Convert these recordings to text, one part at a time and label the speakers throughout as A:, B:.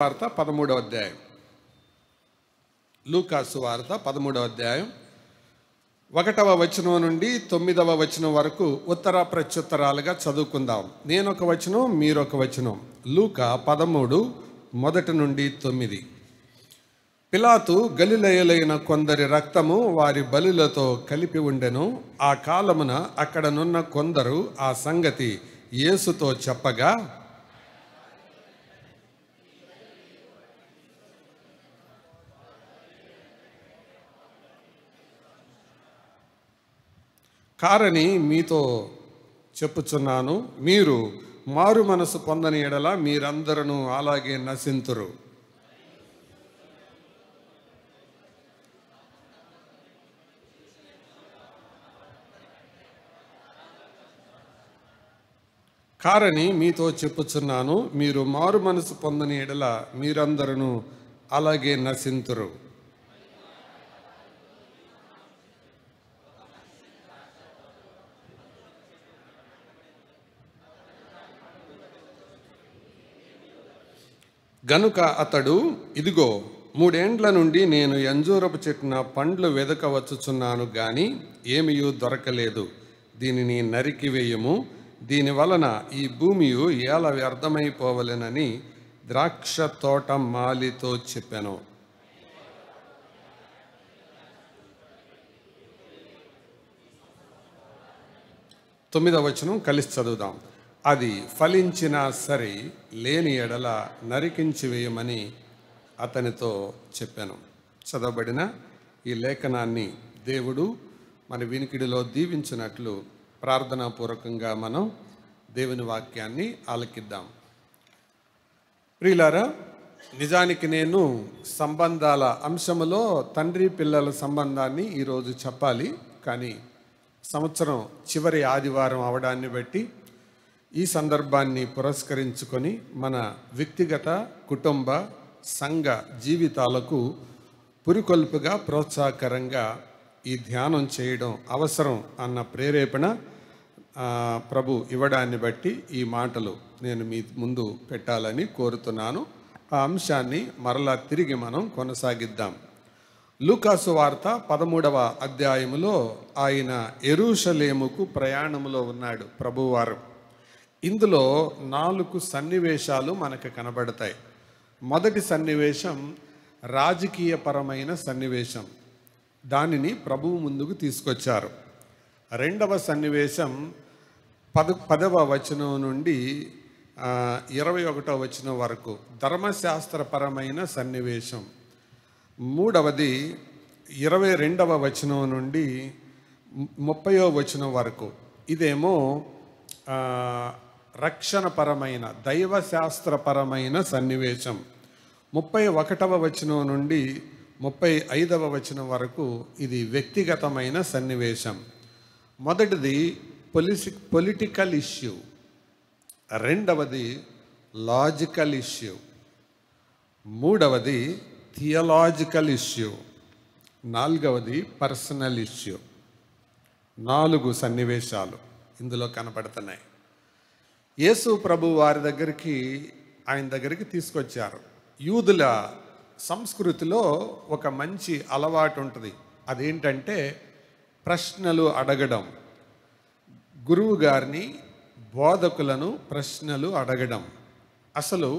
A: వార్త 13వ అధ్యాయం. లూకాసు వార్త 13వ అధ్యాయం 1వ వచనం నుండి 9వ వచనం వరకు ఉత్తర ప్రత్యుత్తరాలుగా చదువుకుందాం. నేనొక వచనం, మీరొక వచనం. లూకా 13 1 నుండి 9. పిలాతు గలిలయులైన కొందరి రక్తము వారి బలులతో కలిపి ఉండెను. ఆ కాలమున అక్కడనున్న కొందరు ఆ సంగతి యేసుతో చెప్పగా, కారని మీతో చెప్పుచున్నాను, మీరు మారు మనసు పొందని ఎడల మీరందరూ అలాగే నశింతురు. కారని మీతో చెప్పుచున్నాను, మీరు మారు మనసు పొందని ఎడల మీరందరూ అలాగే నశింతురు. గనుక అతడు, ఇదిగో 3 ఏండ్ల నుండి నేను అంజూరపు చెట్టున పండ్లు వెదకవచ్చుచున్నాను గాని ఏమీయూ దొరకలేదు. దీనిని నరికివేయము, దీని వలన ఈ భూమియు ఏల వ్యర్థమైపోవలెనని ద్రాక్ష తోట మాలితో చెప్పాను. 9వ వచనం కలిసి చదువుదాం. అది ఫలించినా సరే లేని ఎడల నరికించి వేయమని అతనితో చెప్పాను. చదవబడిన ఈ లేఖనాన్ని దేవుడు మన వినికిడిలో దీవించినట్లు ప్రార్థనాపూర్వకంగా మనం దేవుని వాక్యాన్ని ఆలకిద్దాం. ప్రియులారా, నిజానికి నేను సంబంధాల అంశములో తండ్రి పిల్లల సంబంధాన్ని ఈరోజు చెప్పాలి. కానీ సంవత్సరం చివరి ఆదివారం అవడాన్ని బట్టి ఈ సందర్భాన్ని పురస్కరించుకొని మన వ్యక్తిగత, కుటుంబ, సంఘ జీవితాలకు పురికొల్పుగా, ప్రోత్సాహకరంగా ఈ ధ్యానం చేయడం అవసరం అన్న ప్రేరేపణ ప్రభు ఇవ్వడాన్ని బట్టి ఈ మాటలు నేను మీ ముందు పెట్టాలని కోరుతున్నాను. ఆ అంశాన్ని మరలా తిరిగి మనం కొనసాగిద్దాం. లూకాసు వార్త 13వ అధ్యాయములో ఆయన యెరూషలేముకు ప్రయాణములో ఉన్నాడు ప్రభువారు. ఇందులో 4 సన్నివేశాలు మనకు కనబడతాయి. మొదటి సన్నివేశం రాజకీయపరమైన సన్నివేశం. దానిని ప్రభువు ముందుకు తీసుకొచ్చారు. రెండవ సన్నివేశం 10వ వచనం నుండి 21వ వచనం వరకు ధర్మశాస్త్రపరమైన సన్నివేశం. మూడవది 22వ వచనం నుండి 30వ వచనం వరకు. ఇదేమో రక్షణపరమైన, దైవశాస్త్రపరమైన సన్నివేశం. 31వ వచనం నుండి 35వ వచనం వరకు ఇది వ్యక్తిగతమైన సన్నివేశం. మొదటిది పొలిటికల్ ఇష్యూ, రెండవది లాజికల్ ఇష్యూ, మూడవది థియలాజికల్ ఇష్యూ, నాలుగవది పర్సనల్ ఇష్యూ. 4 సన్నివేశాలు ఇందులో కనపడుతున్నాయి. యేసు ప్రభు ఆయన దగ్గరికి తీసుకొచ్చారు. యూదుల సంస్కృతిలో ఒక మంచి అలవాటు ఉంటుంది. అదేంటంటే ప్రశ్నలు అడగడం. గురువు గారిని, బోధకులను ప్రశ్నలు అడగడం. అసలు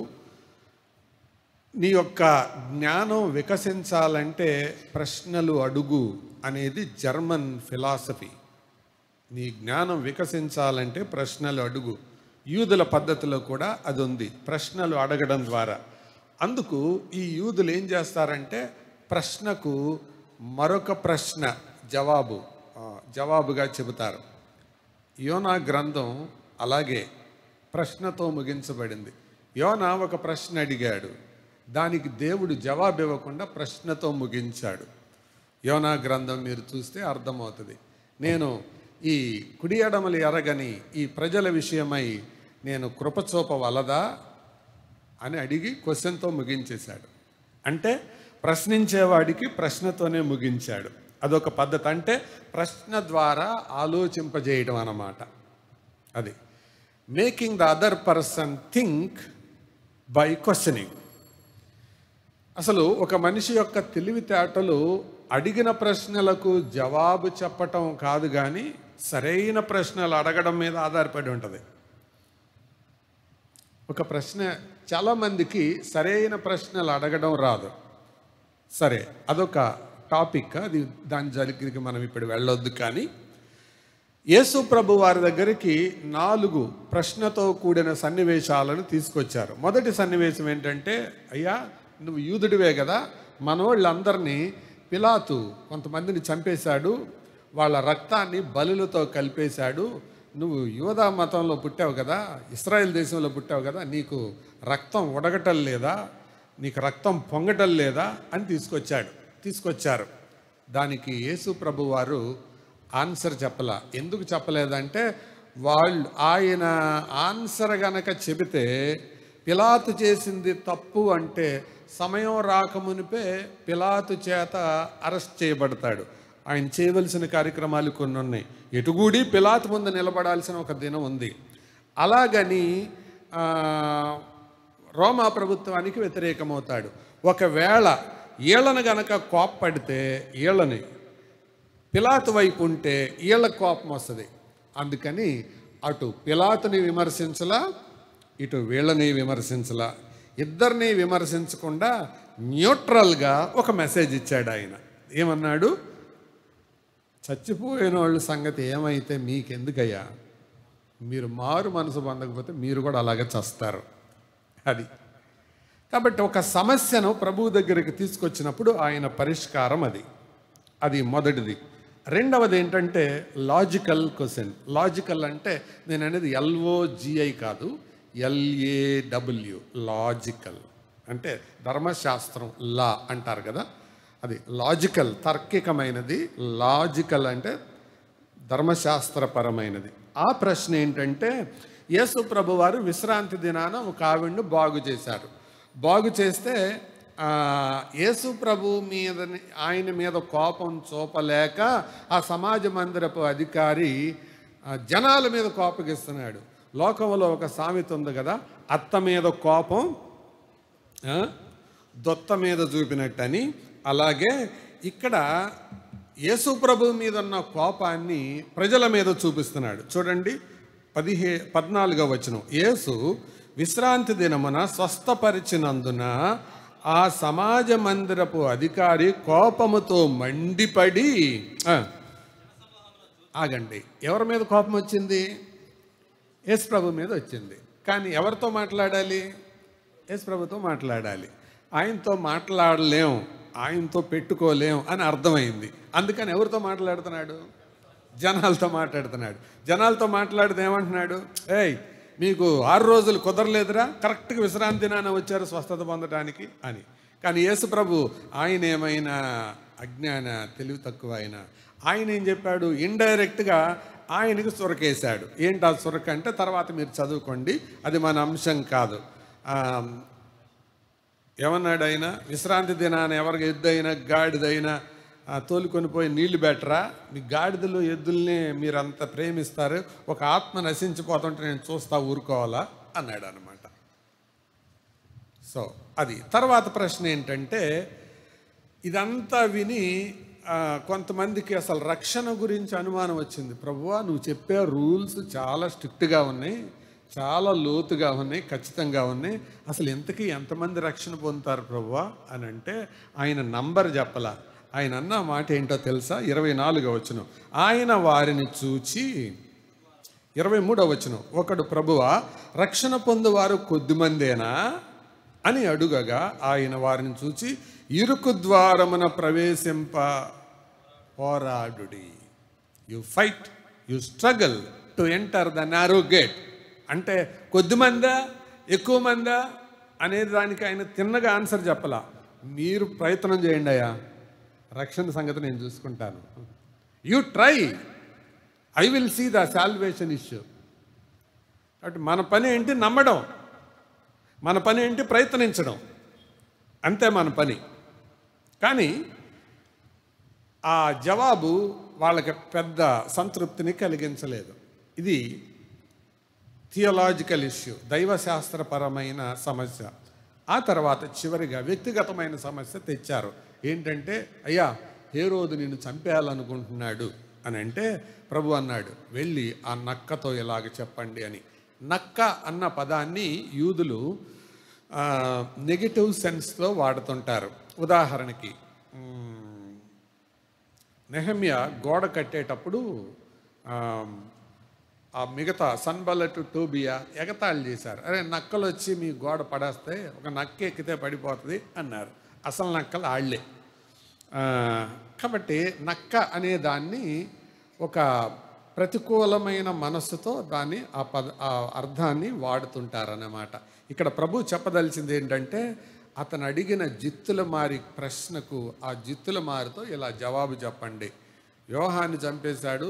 A: నీ యొక్క జ్ఞానం వికసించాలంటే ప్రశ్నలు అడుగు అనేది జర్మన్ ఫిలాసఫీ. నీ జ్ఞానం వికసించాలంటే ప్రశ్నలు అడుగు. యూదుల పద్ధతిలో కూడా అది ఉంది, ప్రశ్నలు అడగడం ద్వారా. అందుకు ఈ యూదులు ఏం చేస్తారంటే ప్రశ్నకు మరొక ప్రశ్న జవాబుగా చెబుతారు. యోనా గ్రంథం అలాగే ప్రశ్నతో ముగించబడింది. యోనా ఒక ప్రశ్న అడిగాడు, దానికి దేవుడు జవాబు ఇవ్వకుండా ప్రశ్నతో ముగించాడు. యోనా గ్రంథం మీరు చూస్తే అర్థమవుతుంది. నేను ఈ కుడి ఎడమలు ఎరగని ఈ ప్రజల విషయమై నేను కృపచూపవలదా అని అడిగి క్వశ్చన్తో ముగించేశాడు. అంటే ప్రశ్నించేవాడికి ప్రశ్నతోనే ముగించాడు. అదొక పద్ధతి. అంటే ప్రశ్న ద్వారా ఆలోచింపజేయడం అన్నమాట. అది making the other person think by questioning. అసలు ఒక మనిషి యొక్క తెలివితేటలు అడిగిన ప్రశ్నలకు జవాబు చెప్పటం కాదు, కానీ సరైన ప్రశ్నలు అడగడం మీద ఆధారపడి ఉంటుంది. ఒక ప్రశ్న, చాలామందికి సరైన ప్రశ్నలు అడగడం రాదు. సరే, అదొక టాపిక్, అది దాని జరిగికి మనం ఇప్పుడు వెళ్ళొద్దు. కానీ యేసు ప్రభు వారి దగ్గరికి 4 ప్రశ్నతో కూడిన సన్నివేశాలను తీసుకొచ్చారు. మొదటి సన్నివేశం ఏంటంటే, అయ్యా నువ్వు యూదుడివే కదా, మనోళ్ళందరినీ పిలాతు కొంతమందిని చంపేశాడు, వాళ్ళ రక్తాన్ని బలులతో కలిపేశాడు, నువ్వు యూదా మతంలో పుట్టావు కదా, ఇశ్రాయేల్ దేశంలో పుట్టావు కదా, నీకు రక్తం ఉడగటం లేదా, నీకు రక్తం పొంగటం లేదా అని తీసుకొచ్చారు. దానికి యేసు ప్రభు వారు ఆన్సర్ చెప్పలా. ఎందుకు చెప్పలేదంటే, ఆయన ఆన్సర్ గనక చెబితే పిలాతు చేసింది తప్పు అంటే సమయం రాకమునిపే పిలాతు చేత అరెస్ట్ చేయబడతాడు. ఆయన చేయవలసిన కార్యక్రమాలు కొన్ని ఉన్నాయి. ఎటుగూడి పిలాతు ముందు నిలబడాల్సిన ఒక దినం ఉంది. అలాగని రోమా ప్రభుత్వానికి వ్యతిరేకమవుతాడు. ఒకవేళ ఈళ్ళను గనక కోప్పడితే, ఈళ్ళని పిలాతు వైపు ఉంటే ఈళ్ళకు కోపం వస్తుంది. అందుకని అటు పిలాతుని విమర్శించలా, ఇటు వీళ్ళని విమర్శించలా, ఇద్దరిని విమర్శించకుండా న్యూట్రల్గా ఒక మెసేజ్ ఇచ్చాడు ఆయన. ఏమన్నాడు? చచ్చిపోయిన వాళ్ళ సంగతి ఏమైతే మీకెందుకయ్యా, మీరు మారు మనసు పొందకపోతే మీరు కూడా అలాగే చస్తారు. అది కాబట్టి ఒక సమస్యను ప్రభువు దగ్గరికి తీసుకొచ్చినప్పుడు ఆయన పరిష్కారం అది మొదటిది. రెండవది ఏంటంటే లాజికల్ క్వశ్చన్. లాజికల్ అంటే నేను అనేది LOGI కాదు, LAW, లాజికల్ అంటే ధర్మశాస్త్రం, లా అంటారు కదా, అది లాజికల్, తార్కికమైనది. లాజికల్ అంటే ధర్మశాస్త్రపరమైనది. ఆ ప్రశ్న ఏంటంటే, యేసు ప్రభు వారు విశ్రాంతి దినాన ఒక ఆవిడను బాగు చేశారు. బాగు చేస్తే యేసు ప్రభు ఆయన మీద కోపం చూపలేక ఆ సమాజ మందిరపు అధికారి జనాల మీద కోపగిస్తున్నాడు. లోకంలో ఒక సామెత ఉంది కదా, అత్త మీద కోపం దొత్త మీద చూపినట్టని. అలాగే ఇక్కడ యేసు ప్రభు మీద ఉన్న కోపాన్ని ప్రజల మీద చూపిస్తున్నాడు. చూడండి 14వ వచనం. యేసు విశ్రాంతి దినమున స్వస్థపరిచినందున ఆ సమాజ మందిరపు అధికారి కోపముతో మండిపడి, ఆగండి, ఎవరి మీద కోపం వచ్చింది? యేసు ప్రభు మీద వచ్చింది. కానీ ఎవరితో మాట్లాడాలి? యేసు ప్రభుతో మాట్లాడాలి. ఆయనతో మాట్లాడలేం, ఆయనతో పెట్టుకోలేం అని అర్థమైంది. అందుకని ఎవరితో మాట్లాడుతున్నాడు? జనాలతో మాట్లాడుతున్నాడు. జనాలతో మాట్లాడితే ఏమంటున్నాడు? ఏయ్, మీకు 6 రోజులు కుదరలేదురా, కరెక్ట్గా విశ్రాంతి దినాన వచ్చారు స్వస్థత పొందడానికి అని. కానీ యేసు ప్రభు ఆయన ఏమైనా అజ్ఞాన, తెలివి తక్కువ ఆయన ఏం చెప్పాడు? ఇండైరెక్ట్గా ఆయనకి సురకేశాడు. ఏంటి ఆ సురక అంటే తర్వాత మీరు చదువుకోండి, అది మన అంశం కాదు. ఏమన్నాడు ఆయన? విశ్రాంతి దినాన ఎవరికి ఎద్దైనా గాడిదైనా తోలుకొని పోయి నీళ్లు బెటరా? మీ గాడిదలు ఎద్దుల్ని మీరు అంత ప్రేమిస్తారు, ఒక ఆత్మ నశించిపోతుంటే నేను చూస్తా ఊరుకోవాలా అన్నాడు అనమాట. సో అది తర్వాత ప్రశ్న ఏంటంటే, ఇదంతా విని కొంతమందికి అసలు రక్షణ గురించి అనుమానం వచ్చింది. ప్రభువా, నువ్వు చెప్పే రూల్స్ చాలా స్ట్రిక్ట్గా ఉన్నాయి, చాలా లోతుగా ఉన్నాయి, ఖచ్చితంగా ఉన్నాయి, అసలు ఎంతకీ ఎంతమంది రక్షణ పొందుతారు ప్రభువా అని అంటే ఆయన నంబర్ చెప్పలా. ఆయన అన్న మాట ఏంటో తెలుసా? 24వ వచనం. ఆయన వారిని చూచి, 23వ వచనం, ఒకడు ప్రభువా రక్షణ పొందువారు కొద్దిమందేనా అని అడుగగా ఆయన వారిని చూచి, ఇరుకు ద్వారమున ప్రవేశింప పోరాడుడి. You fight, you struggle to enter the narrow gate. అంటే కొద్దిమందా ఎక్కువ మందా అనేది దానికి ఆయన తిన్నగా ఆన్సర్ చెప్పలా. మీరు ప్రయత్నం చేయండి అయ్యా, రక్షణ సంగతి నేను చూసుకుంటాను. You try, I will see the salvation issue. కాబట్టి మన పని ఏంటి? నమ్మడం. మన పని ఏంటి? ప్రయత్నించడం. అంతే మన పని. కానీ ఆ జవాబు వాళ్ళకి పెద్ద సంతృప్తిని కలిగించలేదు. ఇది థియోలాజికల్ ఇష్యూ, దైవశాస్త్రపరమైన సమస్య. ఆ తర్వాత చివరిగా వ్యక్తిగతమైన సమస్య తెచ్చారు. ఏంటంటే, అయ్యా హేరోదు నిన్ను చంపేయాలనుకుంటున్నాడు అని అంటే ప్రభు అన్నాడు, వెళ్ళి ఆ నక్కతో ఇలాగ చెప్పండి అని. నక్క అన్న పదాన్ని యూదులు నెగిటివ్ సెన్స్లో వాడుతుంటారు. ఉదాహరణకి నెహెమ్యా గోడ కట్టేటప్పుడు ఆ మిగతా సన్బల్లటు టోబియా ఎగతాళి చేశారు. అరే నక్కలు వచ్చి మీ గోడ పడేస్తే ఒక నక్క ఎక్కితే పడిపోతుంది అన్నారు. అసలు నక్కలు ఆళ్లే. కాబట్టి నక్క అనే దాన్ని ఒక ప్రతికూలమైన మనస్సుతో దాన్ని ఆ అర్థాన్ని వాడుతుంటారన్నమాట. ఇక్కడ ప్రభు చెప్పదలిచింది ఏంటంటే, అతను అడిగిన జిత్తుల మారి ప్రశ్నకు ఆ జిత్తుల మారితో ఇలా జవాబు చెప్పండి. యోహాన్ని చంపేశాడు,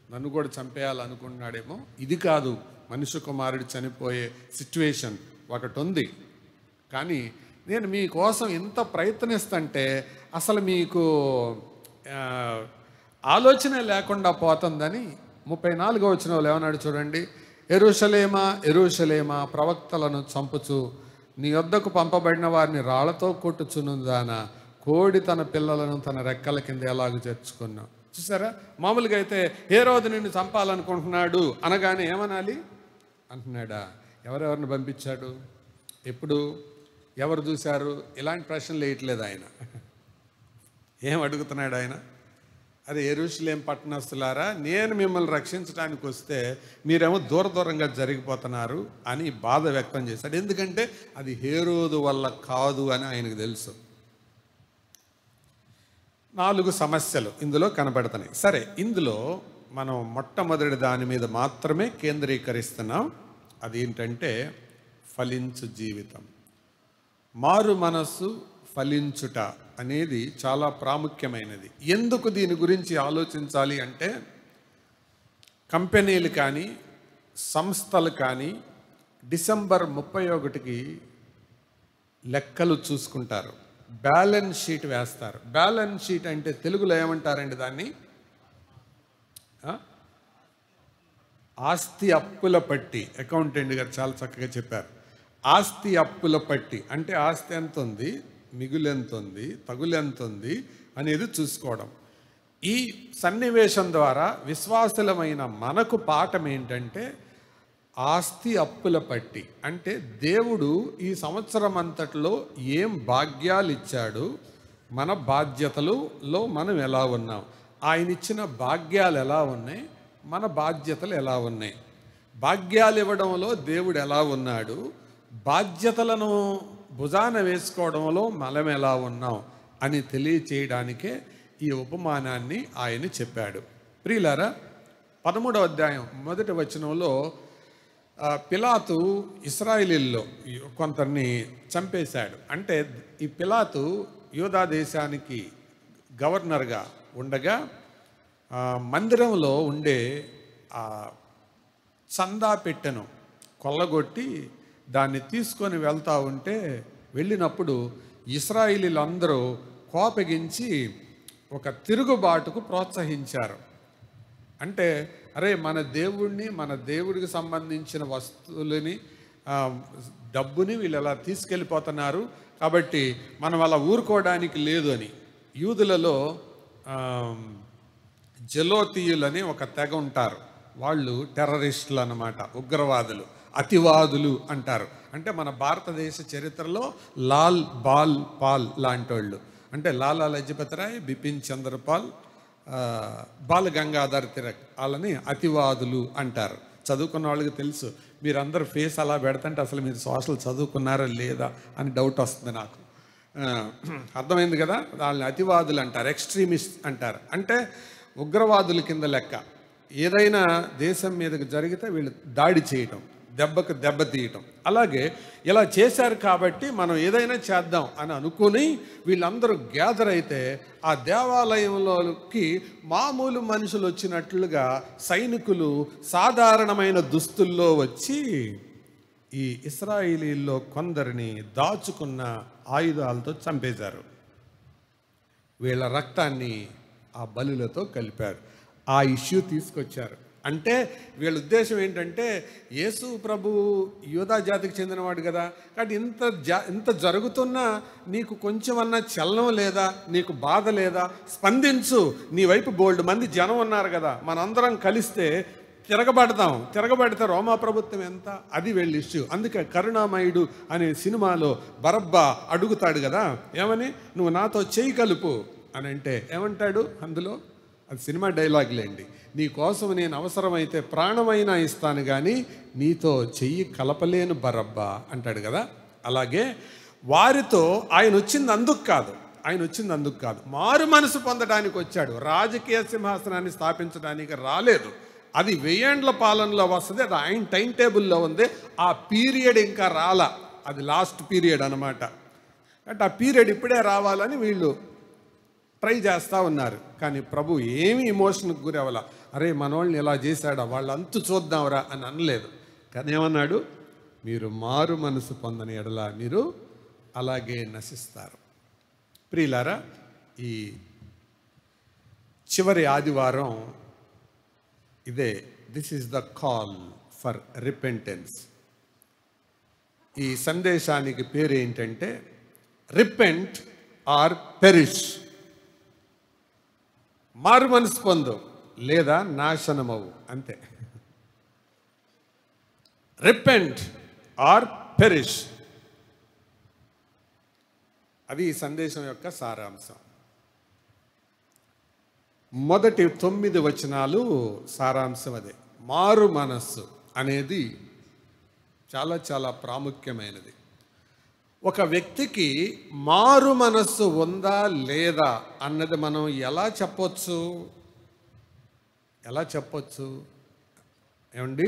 A: నన్ను కూడా చంపేయాలనుకుంటున్నాడేమో. ఇది కాదు, మనుష్య కుమారుడు చనిపోయే సిచ్యువేషన్ ఒకటి ఉంది. కానీ నేను మీకోసం ఎంత ప్రయత్నిస్తుంటే అసలు మీకు ఆలోచనే లేకుండా పోతుందని 34వ వచనంలో ఏమన్నాడు చూడండి. యెరూషలేమా యెరూషలేమా, ప్రవక్తలను చంపుచు నీ యొద్దకు పంపబడిన వారిని రాళ్లతో కొట్టుచునుదానా, కోడి తన పిల్లలను తన రెక్కల కింద ఎలాగ చేర్చుకున్నావు. చూసారా, మామూలుగా అయితే హేరోదు నిన్ను చంపాలనుకుంటున్నాడు అనగానే ఏమనాలి అంటున్నాడా? ఎవరెవరిని పంపించాడు, ఎప్పుడు, ఎవరు చూశారు, ఇలాంటి ప్రశ్నలు వేయట్లేదు ఆయన. ఏం అడుగుతున్నాడు ఆయన? అరే యెరూషలేం పట్టణస్తులారా, నేను మిమ్మల్ని రక్షించడానికి వస్తే మీరేమో దూరంగా జరిగిపోతున్నారు అని బాధ వ్యక్తం చేశాడు. ఎందుకంటే అది హేరోదు వల్ల కాదు అని ఆయనకు తెలుసు. 4 సమస్యలు ఇందులో కనబడుతున్నాయి. సరే, ఇందులో మనం మొట్టమొదటి దాని మీద మాత్రమే కేంద్రీకరిస్తున్నాం. అదేంటంటే ఫలించు జీవితం. మారు మనస్సు, ఫలించుట అనేది చాలా ప్రాముఖ్యమైనది. ఎందుకు దీని గురించి ఆలోచించాలి అంటే, కంపెనీలు కానీ సంస్థలు కానీ డిసెంబర్ 31కి లెక్కలు చూసుకుంటారు, బ్యాలెన్స్ షీట్ వేస్తారు. బ్యాలెన్స్ షీట్ అంటే తెలుగులో ఏమంటారండి దాన్ని? ఆస్తి అప్పుల పట్టి. అకౌంటెంట్ గారు చాలా చక్కగా చెప్పారు. ఆస్తి అప్పుల పట్టి అంటే ఆస్తి ఎంత ఉంది, మిగులు ఎంత ఉంది, తగులు ఎంత ఉంది అనేది చూసుకోవడం. ఈ సన్నివేశం ద్వారా విశ్వాసులమైన మనకు పాఠం ఏంటంటే, ఆస్తి అప్పుల పట్టి అంటే దేవుడు ఈ సంవత్సరం అంతట్లో ఏం భాగ్యాలు ఇచ్చాడు, మన బాధ్యతలలో మనం ఎలా ఉన్నాం, ఆయన ఇచ్చిన భాగ్యాలు ఎలా ఉన్నాయి, మన బాధ్యతలు ఎలా ఉన్నాయి, భాగ్యాలు ఇవ్వడంలో దేవుడు ఎలా ఉన్నాడు, బాధ్యతలను భుజాన వేసుకోవడంలో మనం ఎలా ఉన్నాం అని తెలియచేయడానికే ఈ ఉపమానాన్ని ఆయన చెప్పాడు. ప్రియులారా, 13వ అధ్యాయం 1వ వచనంలో పిలాతు ఇశ్రాయేలీల్లో కొందరిని చంపేశాడు. అంటే ఈ పిలాతు యూదా దేశానికి గవర్నర్గా ఉండగా మందిరంలో ఉండే చందా పెట్టెను కొల్లగొట్టి దాన్ని తీసుకొని వెళ్తూ ఉంటే, వెళ్ళినప్పుడు ఇశ్రాయేలీలందరూ కోపగించి ఒక తిరుగుబాటుకు ప్రోత్సహించారు. అంటే అరే మన దేవుడిని, మన దేవుడికి సంబంధించిన వస్తువులని, డబ్బుని వీళ్ళు ఎలా తీసుకెళ్ళిపోతున్నారు, కాబట్టి మనం అలా ఊరుకోవడానికి లేదు అని. యూదులలో జెలోతీయులని ఒక తెగ ఉంటారు. వాళ్ళు టెర్రరిస్టులు అన్నమాట, ఉగ్రవాదులు, అతివాదులు అంటారు. అంటే మన భారతదేశ చరిత్రలో లాల్, బాల్, పాల్ లాంటి వాళ్ళు, అంటే లాలా లజపతి రాయ్, బిపిన్ చంద్రపాల్, బాల్ గంగాధర్ తిలక్, వాళ్ళని అతివాదులు అంటారు. చదువుకున్న వాళ్ళకి తెలుసు. మీరందరూ ఫేస్ అలా పెడతంటే అసలు మీరు సోషల్ చదువుకున్నారా లేదా అని డౌట్ వస్తుంది నాకు. అర్థమైంది కదా? వాళ్ళని అతివాదులు అంటారు, ఎక్స్ట్రీమిస్ట్ అంటారు. అంటే ఉగ్రవాదుల కింద లెక్క. ఏదైనా దేశం మీదకి జరిగితే వీళ్ళు దాడి చేయటం, దెబ్బకు దెబ్బ తీయటం. అలాగే ఇలా చేశారు కాబట్టి మనం ఏదైనా చేద్దాం అని అనుకుని వీళ్ళందరూ గ్యాదర్ అయితే ఆ దేవాలయంలోకి మామూలు మనుషులు వచ్చినట్లుగా సైనికులు సాధారణమైన దుస్తుల్లో వచ్చి ఈ ఇశ్రాయేలీల్లో కొందరిని దాచుకున్న ఆయుధాలతో చంపేశారు. వీళ్ళ రక్తాన్ని ఆ బలులతో కలిపారు. ఆ ఇష్యూ తీసుకొచ్చారు. అంటే వీళ్ళ ఉద్దేశం ఏంటంటే యేసు ప్రభు యూదా జాతికి చెందినవాడు కదా, కాబట్టి ఇంత జరుగుతున్నా నీకు కొంచెమన్నా చలనం లేదా, నీకు బాధ లేదా, స్పందించు, నీ వైపు బోల్డ్ మంది జనం ఉన్నారు కదా, మనందరం కలిస్తే తిరగబడితే రోమా ప్రభుత్వం ఎంత, అది వీళ్ళ ఇష్యూ. అందుకే కరుణామయుడు అనే సినిమాలో బరబ్బా అడుగుతాడు కదా, ఏమని, నువ్వు నాతో చెయ్యి కలుపు అని అంటే ఏమంటాడు అందులో, అది సినిమా డైలాగులేండి, నీ కోసం నేను అవసరమైతే ప్రాణమైనా ఇస్తాను కానీ నీతో చెయ్యి కలపలేను బరబ్బా అంటాడు కదా. అలాగే వారితో ఆయన వచ్చింది అందుకు కాదు, మారు మనసు పొందడానికి వచ్చాడు, రాజకీయ సింహాసనాన్ని స్థాపించడానికి రాలేదు. అది 1000 ఏండ్ల పాలనలో వస్తుంది, అది ఆయన టైం టేబుల్లో ఉంది. ఆ పీరియడ్ ఇంకా రాలా, అది లాస్ట్ పీరియడ్ అనమాట. అంటే ఆ పీరియడ్ ఇప్పుడే రావాలని వీళ్ళు ట్రై చేస్తూ ఉన్నారు. కానీ ప్రభు ఏమీ ఎమోషన్కి గురవల, అరే మనోళ్ళని ఇలా చేశాడా, వాళ్ళు అంతు చూద్దాంరా అని అనలేదు. కానీ ఏమన్నాడు, మీరు మారు మనసు పొందని ఎడల మీరు అలాగే నశిస్తారు. ప్రియులారా, ఈ చివరి ఆదివారం ఇదే, this is the call for repentance. ఈ సందేశానికి పేరు ఏంటంటే రిపెంట్ ఆర్ పెరిష్. మారు మనసు పొందు లేదా నాశనమవు, అంతే. రిపెంట్ ఆర్ పెరిష్, అది ఈ సందేశం యొక్క సారాంశం. మొదటి 9 వచనాలు సారాంశం అదే. మారు మనస్సు అనేది చాలా చాలా ప్రాముఖ్యమైనది. ఒక వ్యక్తికి మారు మనస్సు ఉందా లేదా అన్నది మనం ఎలా చెప్పొచ్చు ఏమండి?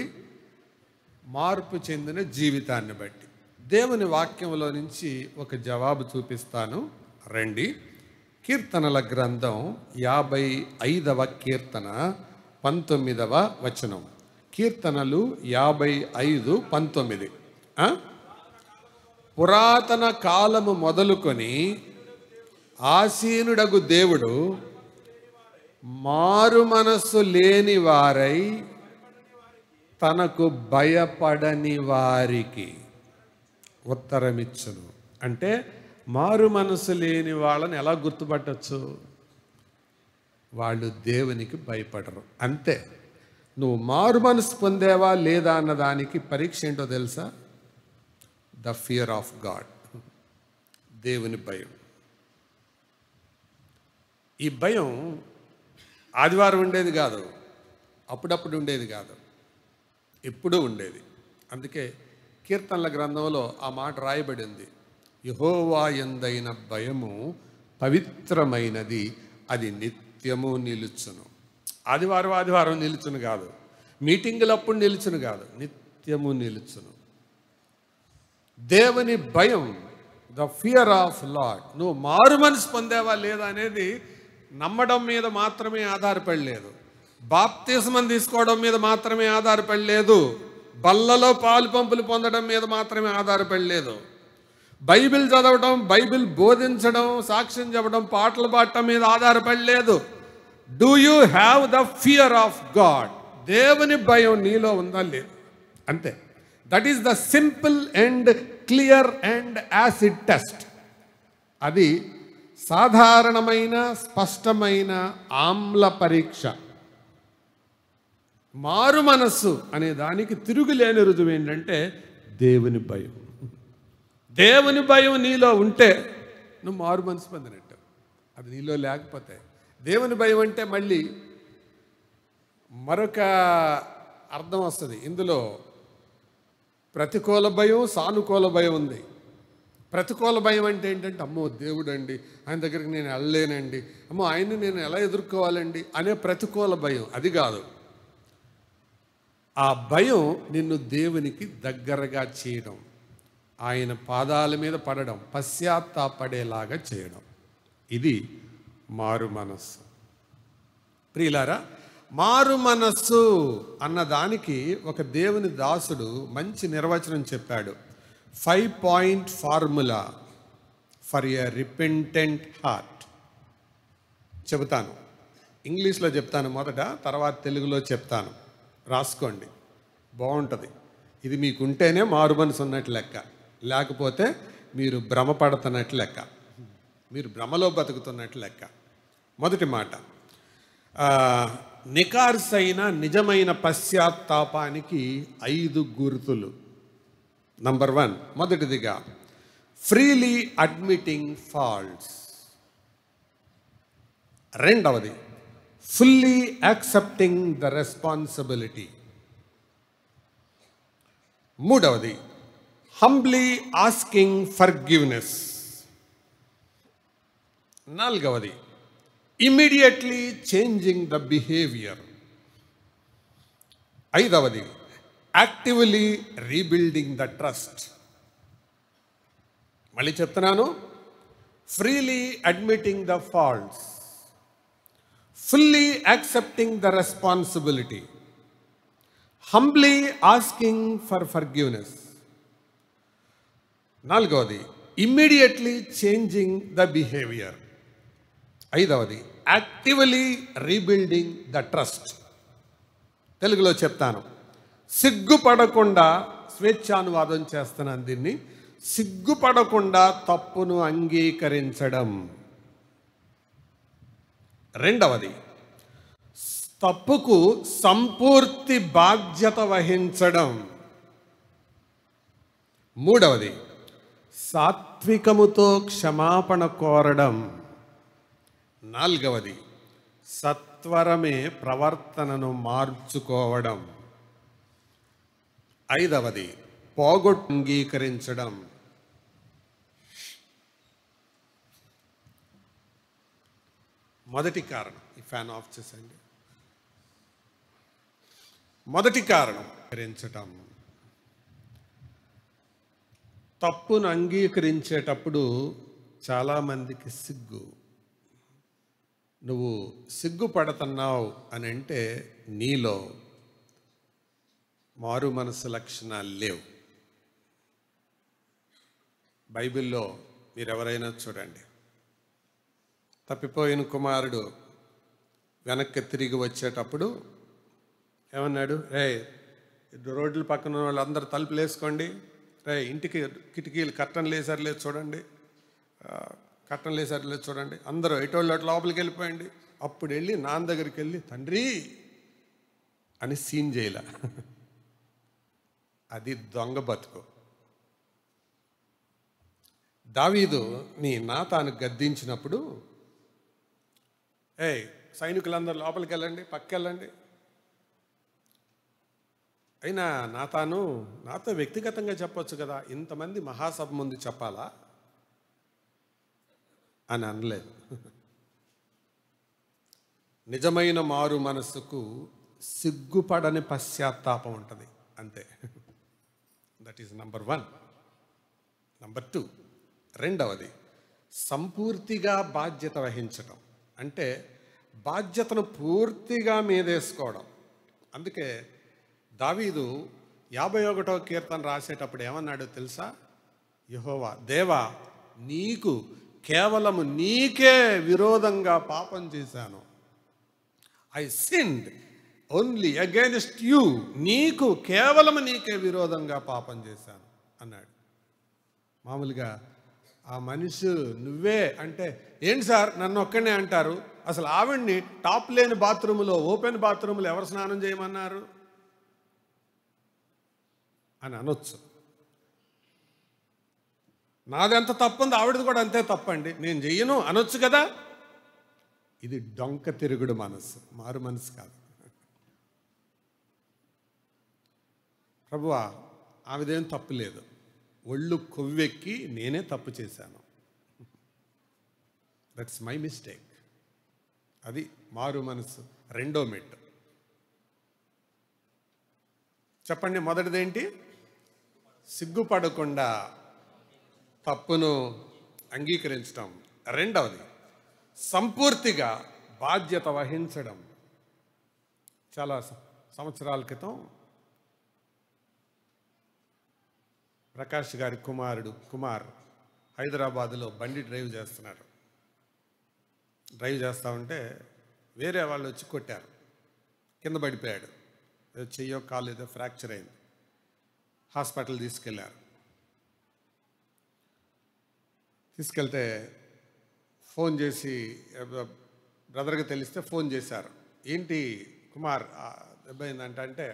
A: మార్పు చెందిన జీవితాన్ని బట్టి. దేవుని వాక్యంలో నుంచి ఒక జవాబు చూపిస్తాను, రండి. కీర్తనల గ్రంథం 55వ కీర్తన 19వ వచనం. కీర్తనలు 55:19. పురాతన కాలము మొదలుకొని ఆసీనుడగు దేవుడు మారు మనస్సు లేని వారై తనకు భయపడని వారికి ఉత్తరమిచ్చును. అంటే మారు మనసు లేని వాళ్ళని ఎలా గుర్తుపట్టచ్చు? వాళ్ళు దేవునికి భయపడరు, అంతే. నువ్వు మారు మనసు పొందేవా లేదా అన్నదానికి పరీక్ష ఏంటో తెలుసా? ద ఫియర్ ఆఫ్ గాడ్, దేవుని భయం. ఈ భయం ఆదివారం ఉండేది కాదు, అప్పుడప్పుడు ఉండేది కాదు, ఎప్పుడూ ఉండేది. అందుకే కీర్తనల గ్రంథంలో ఆ మాట రాయబడింది, యెహోవా యందైన భయము పవిత్రమైనది, అది నిత్యము నిలుచును. ఆదివారం నిలుచును కాదు, మీటింగులప్పుడు నిలుచును కాదు, నిత్యము నిలుచును. దేవుని భయం, ద ఫియర్ ఆఫ్ లార్డ్. నువ్వు మారు మనసు పొందేవా లేదా అనేది నమ్మడం మీద మాత్రమే ఆధారపడలేదు, బాప్తిస్మం తీసుకోవడం మీద మాత్రమే ఆధారపడలేదు, బల్లలో పాలు పంపులు పొందడం మీద మాత్రమే ఆధారపడలేదు, బైబిల్ చదవడం, బైబిల్ బోధించడం, సాక్ష్యం చెప్పడం, పాటలు పాడటం మీద ఆధారపడలేదు. Do you have the fear of God? దేవుని భయం నీలో ఉందా లేదు, అంతే. That is the simple and clear and acid test. అది సాధారణమైన స్పష్టమైన ఆమ్ల పరీక్ష. మారు మనస్సు అనే దానికి తిరుగులేని రుజువు ఏంటంటే దేవుని భయం. దేవుని భయం నీలో ఉంటే నువ్వు మారు మనసు పొందినట్టు. అది నీలో లేకపోతే, దేవుని భయం అంటే మళ్ళీ మరొక అర్థం వస్తుంది. ఇందులో ప్రతికూల భయం, సానుకూల భయం ఉంది. ప్రతికూల భయం అంటే ఏంటంటే, అమ్మో దేవుడు అండి, ఆయన దగ్గరికి నేను వెళ్ళలేనండి, అమ్మో ఆయన్ని నేను ఎలా ఎదుర్కోవాలండి అనే ప్రతికూల భయం, అది కాదు. ఆ భయం నిన్ను దేవునికి దగ్గరగా చేయడం, ఆయన పాదాల మీద పడడం, పశ్చాత్తాపడేలాగా చేయడం, ఇది మారు మనస్సు. ప్రియులారా, మారు మనస్సు అన్నదానికి ఒక దేవుని దాసుడు మంచి నిర్వచనం చెప్పాడు. 5-point formula for a repentant heart. చెబుతాను, ఇంగ్లీష్లో చెప్తాను మొదట, తర్వాత తెలుగులో చెప్తాను. రాసుకోండి, బాగుంటుంది. ఇది మీకుంటేనే మారు మనసు ఉన్నట్టు లెక్క, లేకపోతే మీరు భ్రమపడుతున్నట్లు లెక్క, మీరు భ్రమలో బతుకుతున్నట్లు లెక్క. మొదటి మాట, నికార్సైన నిజమైన పశ్చాత్తాపానికి 5 గుర్తులు. నంబర్ 1, మొదటిదిగా ఫ్రీలీ అడ్మిటింగ్ ఫాల్ట్స్. రెండవది ఫుల్లీ యాక్సెప్టింగ్ ద రెస్పాన్సిబిలిటీ. మూడవది హంబ్లీ ఆస్కింగ్ ఫర్గివ్నెస్. నాలుగవది ఇమ్మీడియట్లీ చేంజింగ్ ద బిహేవియర్. ఐదవది యాక్టివ్లీ రీబిల్డింగ్ ద ట్రస్ట్. మళ్ళీ చెప్తున్నాను, freely admitting the faults, fully accepting the responsibility, humbly asking for forgiveness. నాలుగవది immediately changing the behavior. ఐదవది actively rebuilding the trust. తెలుగులో చెప్తాను, సిగ్గుపడకుండా, స్వేచ్ఛానువాదం చేస్తున్నాను దీన్ని, సిగ్గుపడకుండా తప్పును అంగీకరించడం. రెండవది తప్పుకు సంపూర్తి బాధ్యత వహించడం. మూడవది సాత్వికముతో క్షమాపణ కోరడం. నాలుగవది సత్వరమే ప్రవర్తనను మార్చుకోవడం. ఐదవది అంగీకరించడం. మొదటి కారణం, ఈ ఫ్యాన్ ఆఫ్ చేసండి. మొదటి కారణం అంగీకరించటం. తప్పును అంగీకరించేటప్పుడు చాలామందికి సిగ్గు. నువ్వు సిగ్గుపడుతున్నావు అని అంటే నీలో మారు మనసు లక్షణాలు లేవు. బైబిల్లో మీరెవరైనా చూడండి, తప్పిపోయిన కుమారుడు వెనక్కి తిరిగి వచ్చేటప్పుడు ఏమన్నాడు? రోడ్ల పక్కన వాళ్ళందరూ తలుపులు వేసుకోండి, ఇంటికి కిటికీలు కర్టన్లు వేసారు లేదు చూడండి, కర్టన్లు వేసారు లేదు చూడండి, అందరూ ఎటోళ్ళు అటు లోపలికి వెళ్ళిపోయండి. అప్పుడు వెళ్ళి నాన్న దగ్గరికి వెళ్ళి తండ్రి అని సీన్ చేయలే. అది దొంగ బతుకు. దావీదు నీ నాతాను గద్దించినప్పుడు, సైనికులందరూ లోపలికి వెళ్ళండి, పక్కెళ్ళండి. అయినా నాతో వ్యక్తిగతంగా చెప్పొచ్చు కదా, ఇంతమంది మహాసభ ముందు చెప్పాలా అని అనలేదు. నిజమైన మారు మనసుకు సిగ్గుపడని పశ్చాత్తాపం ఉంటుంది, అంతే. That is number 1. నంబర్ 2, రెండవది సంపూర్తిగా బాధ్యత వహించటం. అంటే బాధ్యతను పూర్తిగా మీదేసుకోవడం. అందుకే దావీదు 51వ కీర్తన రాసేటప్పుడు ఏమన్నాడో తెలుసా? యెహోవా దేవా, నీకు కేవలము నీకే విరోధంగా పాపం చేశాను. I sinned only against you. నీకు కేవలము నీకే విరోధంగా పాపం చేశాను అన్నాడు. మామూలుగా ఆ మనిషి నువ్వే అంటే, ఏంటి సార్ నన్ను ఒక్కనే అంటారు, అసలు ఆవిడ్ని టాప్ లేని బాత్రూములో, ఓపెన్ బాత్రూములో ఎవరు స్నానం చేయమన్నారు అని అనొచ్చు. నాది ఎంత తప్పుంది, ఆవిడది కూడా అంతే తప్పండి, నేను చెయ్యను అనొచ్చు కదా. ఇది డొంక తిరుగుడు మనసు, మారు మనసు కాదు. ప్రభువా ఆమెదేం తప్పు లేదు, ఒళ్ళు కొవ్వెక్కి నేనే తప్పు చేశాను, దట్స్ మై మిస్టేక్. అది మారు మనసు రెండో మెట్టు. చెప్పండి, మొదటిదేంటి? సిగ్గుపడకుండా తప్పును అంగీకరించడం. రెండవది సంపూర్తిగా బాధ్యత వహించడం. చాలా సంవత్సరాల క్రితం ప్రకాష్ గారి కుమార్ హైదరాబాదులో బండి డ్రైవ్ చేస్తున్నారు. డ్రైవ్ చేస్తూ ఉంటే వేరే వాళ్ళు వచ్చి కొట్టారు, కింద పడిపోయాడు. చెయ్యో కాలు ఏదో ఫ్రాక్చర్ అయింది. హాస్పిటల్ తీసుకెళ్ళారు. తీసుకెళ్తే ఫోన్ చేసి బ్రదర్కి తెలిస్తే ఫోన్ చేశారు. ఏంటి కుమార్ దెబ్బ అయిందంటే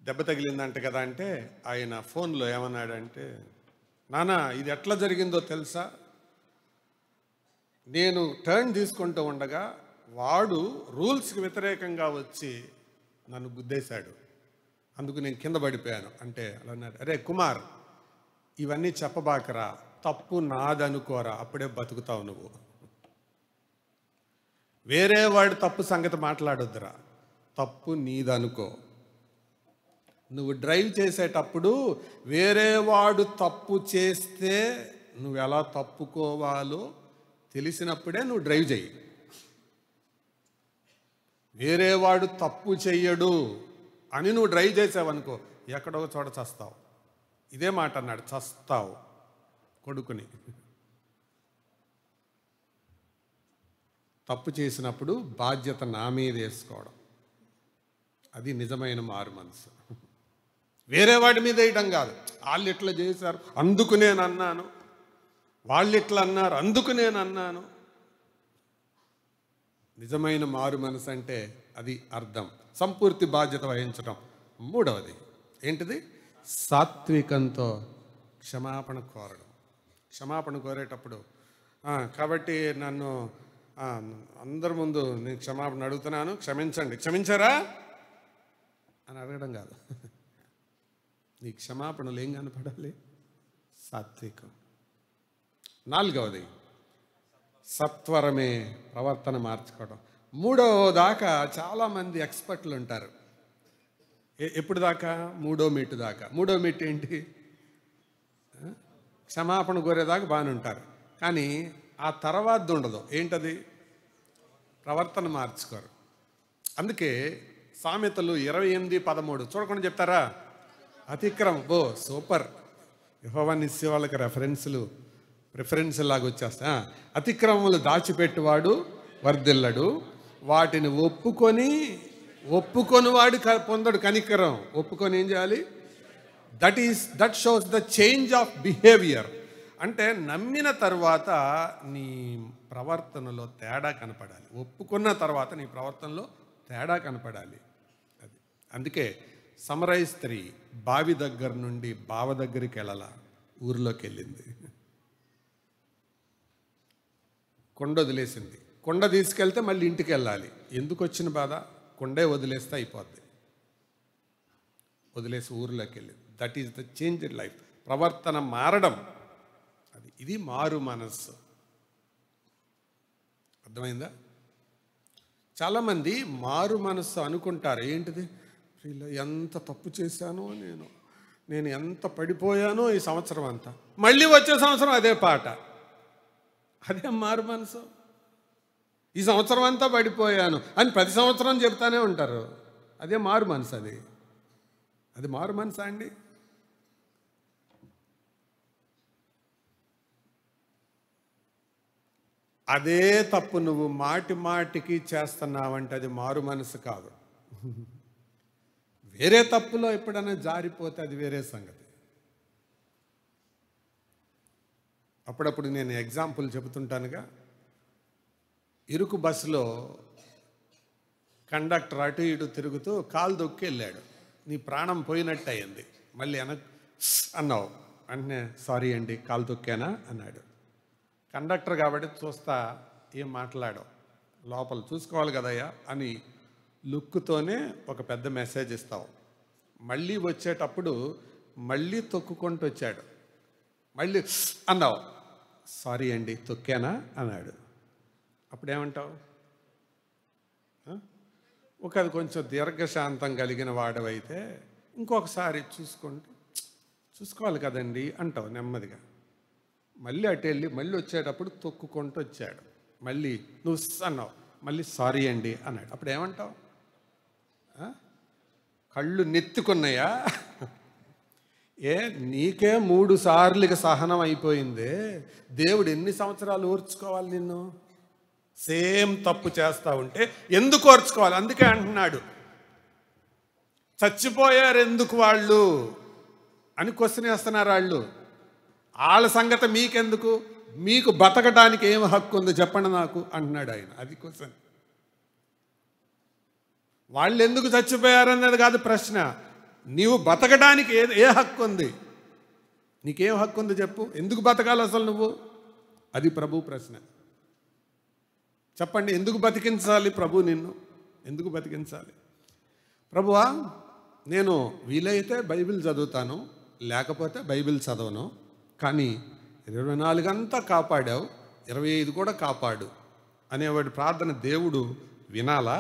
A: దెబ్బ తగిలిందంట కదా అంటే ఆయన ఫోన్లో ఏమన్నాడంటే, నాన్న ఇది ఎట్లా జరిగిందో తెలుసా, నేను టర్న్ తీసుకుంటూ ఉండగా వాడు రూల్స్కి వ్యతిరేకంగా వచ్చి నన్ను గుద్దేశాడు, అందుకు నేను కింద పడిపోయాను అంటే అలా అన్నాడు. అరే కుమార్, ఇవన్నీ చెప్పబాకరా, తప్పు నాదనుకోరా, అప్పుడే బతుకుతావు నువ్వు. వేరే వాడు తప్పు సంగతి మాట్లాడొద్దురా, తప్పు నీదనుకో. నువ్వు డ్రైవ్ చేసేటప్పుడు వేరే వాడు తప్పు చేస్తే నువ్వు ఎలా తప్పుకోవాలో తెలిసినప్పుడే నువ్వు డ్రైవ్ చెయ్యి. వేరే వాడు తప్పు చెయ్యడు అని నువ్వు డ్రైవ్ చేసావనుకో, ఎక్కడో చోట చస్తావు. ఇదే మాట అన్నాడు, చస్తావు కొడుకుని. తప్పు చేసినప్పుడు బాధ్యత నా మీద వేసుకోవడం, అది నిజమైన మారు మనసు. వేరే వాడి మీద వేయడం కాదు. వాళ్ళు ఇట్లా చేశారు అందుకు నేను అన్నాను, వాళ్ళు ఇట్లా అన్నారు అందుకు నేను అన్నాను. నిజమైన మారు మనసు అంటే అది అర్థం. సంపూర్తి బాధ్యత వహించడం. మూడవది ఏంటిది? సాత్వికంతో క్షమాపణ కోరడం. క్షమాపణ కోరేటప్పుడు కాబట్టి నన్ను అందరి ముందు నేను క్షమాపణ అడుగుతున్నాను, క్షమించండి, క్షమించారా అని అడగడం కాదు. నీ క్షమాపణలు ఏం కనపడాలి? సాత్వికం. నాలుగవది సత్వరమే ప్రవర్తన మార్చుకోవడం. మూడవ దాకా చాలామంది ఎక్స్పర్ట్లు ఉంటారు. ఎప్పుడు దాకా? మూడో మీటు దాకా. మూడో మీటు ఏంటి? క్షమాపణ కోరేదాకా బాగానే ఉంటారు, కానీ ఆ తర్వాత ఉండదు. ఏంటది? ప్రవర్తన మార్చుకోరు. అందుకే సామెతలు 28:13 చూడకుండా చెప్తారా? అతిక్రమం. సూపర్. యెహోవాని ఇచ్చే వాళ్ళకి ప్రిఫరెన్స్ లాగా వచ్చేస్తా. అతిక్రమములు దాచిపెట్టువాడు వర్ధిల్లడు, వాటిని ఒప్పుకొని వాడు పొందడు కనికరం. ఒప్పుకొని ఏం చేయాలి? That shows the change of behaviour. అంటే నమ్మిన తర్వాత నీ ప్రవర్తనలో తేడా కనపడాలి. ఒప్పుకున్న తర్వాత నీ ప్రవర్తనలో తేడా కనపడాలి. అది అందుకే సమరయ స్త్రీ బావి దగ్గర నుండి బావ దగ్గరికి వెళ్ళాల, ఊరిలోకి వెళ్ళింది. కొండ వదిలేసింది. కొండ తీసుకెళ్తే మళ్ళీ ఇంటికి వెళ్ళాలి. ఎందుకు వచ్చిన బాధ? కొండే వదిలేస్తే అయిపోద్ది. వదిలేసి ఊరిలోకి వెళ్ళింది. That is the change in life. ప్రవర్తన మారడం, ఇది మారు మనస్సు. అర్థమైందా? చాలామంది మారు మనస్సు అనుకుంటారు. ఏంటిది? ఎంత తప్పు చేశానో నేను ఎంత పడిపోయానో ఈ సంవత్సరం అంతా, మళ్ళీ వచ్చే సంవత్సరం అదే పాట. అదే మారు మనసు. ఈ సంవత్సరం అంతా పడిపోయాను అని ప్రతి సంవత్సరం చెప్తానే ఉంటారు. అదే మారు మనసు. అది మారు మనసా అండి? అదే తప్పు నువ్వు మాటికి చేస్తున్నావంటే అది మారు మనసు కాదు. వేరే తప్పులో ఎప్పుడైనా జారిపోతే అది వేరే సంగతి. అప్పుడప్పుడు నేను ఎగ్జాంపుల్ చెబుతుంటానుగా. ఇరుకు బస్సులో కండక్టర్ అటు ఇటు తిరుగుతూ కాలు దొక్కి వెళ్ళాడు. నీ ప్రాణం పోయినట్టు అయింది. మళ్ళీ అన్నావు అంటే, సారీ అండి కాలు తొక్కానా అన్నాడు. కండక్టర్ కాబట్టి చూస్తా ఏం మాట్లాడావు, లోపల చూసుకోవాలి కదయ్యా అని లుక్తోనే ఒక పెద్ద మెసేజ్ ఇస్తావు. మళ్ళీ వచ్చేటప్పుడు మళ్ళీ తొక్కుకుంటూ వచ్చాడు. మళ్ళీ అన్నావు, సారీ అండి తొక్కానా అన్నాడు. అప్పుడేమంటావు? అది కొంచెం దీర్ఘశాంతం కలిగిన వాడవైతే ఇంకొకసారి చూసుకోవాలి కదండి అంటావు నెమ్మదిగా. మళ్ళీ అటు వెళ్ళి మళ్ళీ వచ్చేటప్పుడు తొక్కుకుంటూ వచ్చాడు. మళ్ళీ నువ్వు అన్నావు, మళ్ళీ సారీ అండి అన్నాడు. అప్పుడు ఏమంటావు? కళ్ళు నెత్తుకున్నాయా? నీకే 3 సార్లు సహనం అయిపోయిందే, దేవుడు ఎన్ని సంవత్సరాలు ఓర్చుకోవాలి నిన్ను? సేమ్ తప్పు చేస్తా ఉంటే ఎందుకు ఓర్చుకోవాలి? అందుకే అంటున్నాడు, చచ్చిపోయారు ఎందుకు వాళ్ళు అని క్వశ్చన్ వేస్తున్నారు వాళ్ళు. వాళ్ళ సంగతి మీకెందుకు, మీకు బతకడానికి ఏం హక్కు ఉంది చెప్పండి నాకు అంటున్నాడు ఆయన. అది క్వశ్చన్. వాళ్ళు ఎందుకు చచ్చిపోయారు అన్నది కాదు ప్రశ్న. నీవు బతకడానికి ఏ హక్కు ఉంది, నీకేం హక్కు ఉంది చెప్పు, ఎందుకు బతకాలి అసలు నువ్వు? అది ప్రభు ప్రశ్న. చెప్పండి, ఎందుకు బతికించాలి ప్రభు నిన్ను? ఎందుకు బతికించాలి? ప్రభువా, నేను వీలైతే బైబిల్ చదువుతాను, లేకపోతే బైబిల్ చదవను, కానీ 24 అంతా కాపాడావు, 25 కూడా కాపాడు అనేవాడి ప్రార్థన దేవుడు వినాలా?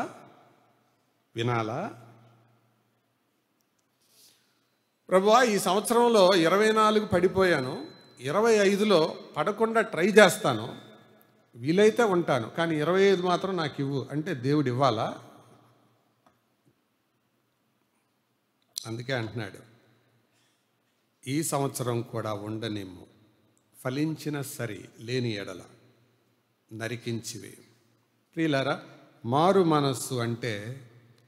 A: ప్రభువా, ఈ సంవత్సరంలో 24 పడిపోయాను, 25లో పడకుండా ట్రై చేస్తాను, వీలైతే ఉంటాను, కానీ 25 మాత్రం నాకు ఇవ్వు అంటే దేవుడు ఇవ్వాలా? అందుకే అంటున్నాడు, ఈ సంవత్సరం కూడా ఉండనిమ్ము, ఫలించిన సరి లేని ఎడల నరికించివే. ప్రియులారా, మారు మనస్సు అంటే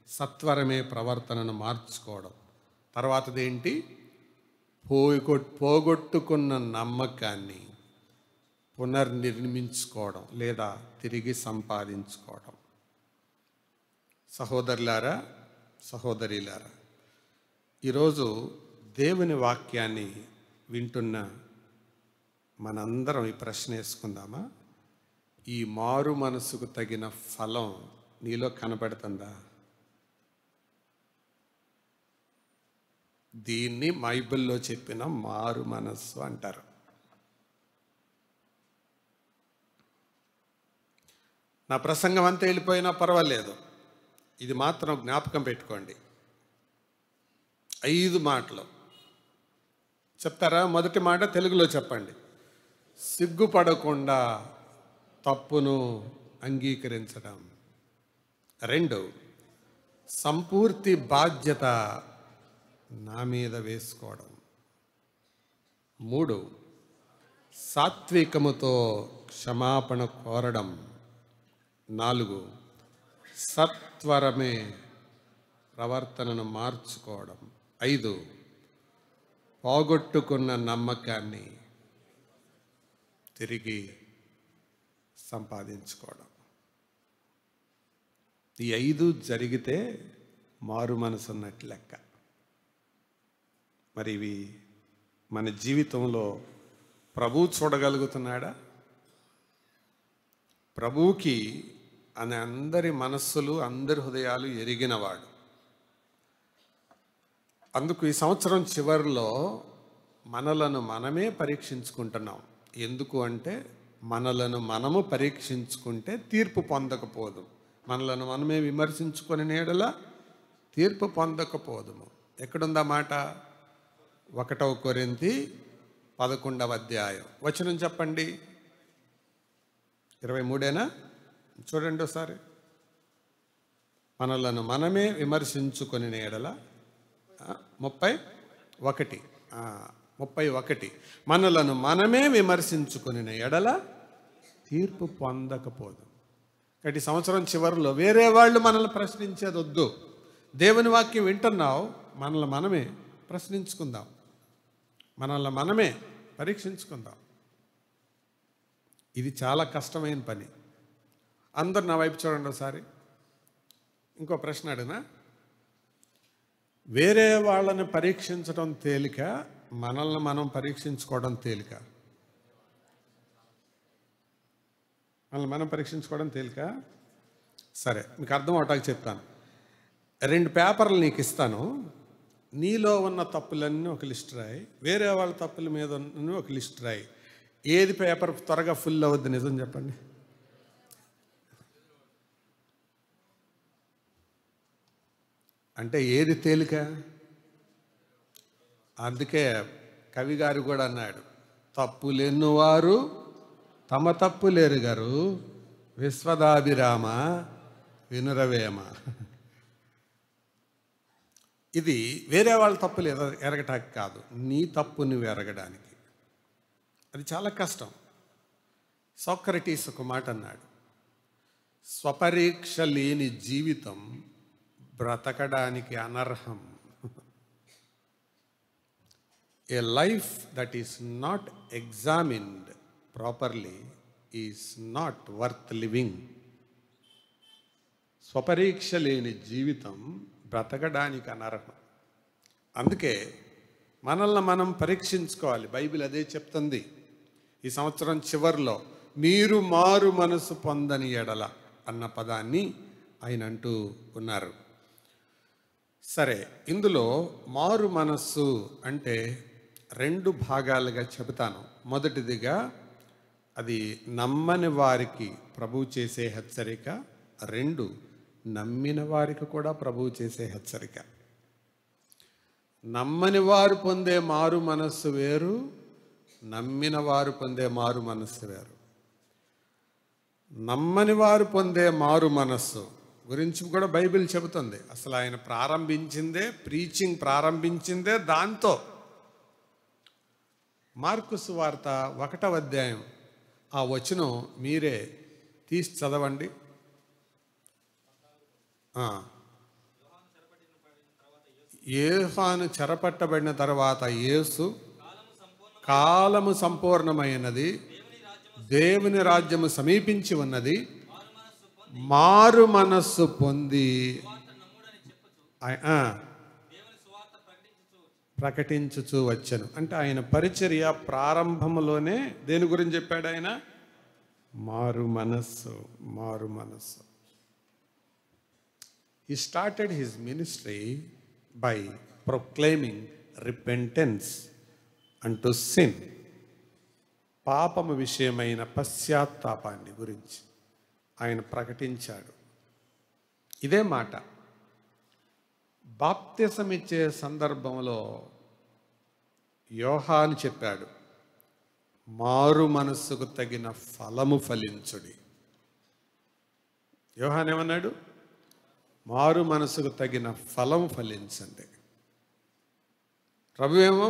A: సత్వరమే ప్రవర్తనను మార్చుకోవడం. తర్వాతదేంటి? పోగొట్టుకున్న నమ్మకాన్ని పునర్నిర్మించుకోవడం లేదా తిరిగి సంపాదించుకోవడం. సహోదరులారా, సహోదరిలారా, ఈరోజు దేవుని వాక్యాన్ని వింటున్న మనందరం ఈ ప్రశ్న వేసుకుందామా? ఈ మారు మనసుకు తగిన ఫలం నీలో కనబడుతుందా? దీన్ని బైబిల్లో చెప్పిన మారు మనస్సు అంటారు. నా ప్రసంగం అంతా వెళ్ళిపోయినా పర్వాలేదు, ఇది మాత్రం జ్ఞాపకం పెట్టుకోండి. 5 మాటలు చెప్తారా? మొదటి మాట తెలుగులో చెప్పండి. సిగ్గుపడకుండా తప్పును అంగీకరించడం. 2, సంపూర్తి బాధ్యత నా మీద వేసుకోవడం. 3, సాత్వికముతో క్షమాపణ కోరడం. 4, సత్వరమే ప్రవర్తనను మార్చుకోవడం. 5, పోగొట్టుకున్న నమ్మకాన్ని తిరిగి సంపాదించుకోవడం. ఈ 5 జరిగితే మారు మనసు అన్నట్టు లెక్క. మరి ఇవి మన జీవితంలో ప్రభువు చూడగలుగుతున్నాడా? ప్రభువుకి అని అందరి మనస్సులు, అందరి హృదయాలు ఎరిగినవాడు. అందుకు ఈ సంవత్సరం చివరిలో మనలను మనమే పరీక్షించుకుంటున్నాం. ఎందుకు అంటే మనలను మనము పరీక్షించుకుంటే తీర్పు పొందకపోదు. మనలను మనమే విమర్శించుకొని నీడల తీర్పు పొందకపోదుము. ఎక్కడుందా మాట? 1 కొరింథీ 11వ అధ్యాయం వచనం చెప్పండి. 23 చూడండి ఒకసారి. మనలను మనమే విమర్శించుకొని నీడల 31 మనలను మనమే విమర్శించుకొని ఎడల తీర్పు పొందకపోదు. కాబట్టి సంవత్సరం చివరిలో వేరే వాళ్ళు మనల్ని ప్రశ్నించేది వద్దు. దేవుని వాక్యం వింటున్నావు, మనల్ని మనమే ప్రశ్నించుకుందాం, మనల్ని మనమే పరీక్షించుకుందాం. ఇది చాలా కష్టమైన పని. అందరు నా వైపు చూడండి ఒకసారి. ఇంకో ప్రశ్న అడిగినా, వేరే వాళ్ళని పరీక్షించడం తేలిక, మనల్ని మనం పరీక్షించుకోవడం తేలిక? మనల్ని మనం పరీక్షించుకోవడం తేలిక? సరే, మీకు అర్థం అవటానికి చెప్తాను. 2 పేపర్లు నీకు ఇస్తాను. నీలో ఉన్న తప్పులన్నీ ఒక లిస్ట్ రాయి, వేరే వాళ్ళ తప్పుల మీద ఒక లిస్ట్ రాయి. ఏది పేపర్ త్వరగా ఫుల్ అవుద్ది? నిజం చెప్పండి. అంటే ఏది తేలిక? అందుకే కవి గారు కూడా అన్నాడు, తప్పులెన్నువారు తమ తప్పులెరుగరు, విశ్వదాభిరామ వినురవేమ. ఇది వేరే వాళ్ళ తప్పులు ఎరగటానికి కాదు, నీ తప్పు నువ్వు ఎరగడానికి. అది చాలా కష్టం. సోక్రటీస్ ఒక మాట అన్నాడు, స్వపరీక్ష లేని జీవితం బ్రతకడానికి అనర్హం a life that is not examined properly is not worth living. స్వపరీక్ష లేని జీవితం బ్రతకడానికి అనర్హం. అందుకే మనల్ని మనం పరీక్షించుకోవాలి. బైబిల్ అదే చెప్తుంది. ఈ సంవత్సరం చివరిలో మీరు మారు మనసు పొందని ఎడల అన్న పదాన్ని ఆయన అంటూ ఉన్నారు. సరే, ఇందులో మారు మనస్సు అంటే 2 భాగాలుగా చెబుతాను. మొదటిదిగా అది నమ్మని వారికి ప్రభువు చేసే హెచ్చరిక. 2, నమ్మిన వారికి కూడా ప్రభువు చేసే హెచ్చరిక. నమ్మని వారు పొందే మారు మనస్సు వేరు, నమ్మిన వారు పొందే మారు మనస్సు వేరు. నమ్మని వారు పొందే మారు మనస్సు గురించి కూడా బైబిల్ చెబుతుంది. అసలు ఆయన ప్రారంభించిందే, ప్రీచింగ్ ప్రారంభించిందే దాంతో. మార్కు సువార్త 1వ అధ్యాయం ఆ వచనం మీరే తీసి చదవండి. యోహాను చెరపట్టబడిన తర్వాత యేసు, కాలము సంపూర్ణమైనది, దేవుని రాజ్యము సమీపించి ఉన్నది, మారు మనస్సు పొంది ప్రకటించుచూ వచ్చాను. అంటే ఆయన పరిచర్య ప్రారంభంలోనే దేని గురించి చెప్పాడు ఆయన? మారు మనస్సు, మారు మనస్సు. He started his ministry by proclaiming repentance unto sin. పాపము విషయమైన పశ్చాత్తాపాన్ని గురించి ఆయన ప్రకటించాడు. ఇదే మాట బాప్తిసం ఇచ్చే సందర్భంలో యోహాను చెప్పాడు, మారు మనస్సుకు తగిన ఫలము ఫలించుడి. యోహాను ఏమన్నాడు? మారు మనసుకు తగిన ఫలం ఫలించండి. ప్రభువేమో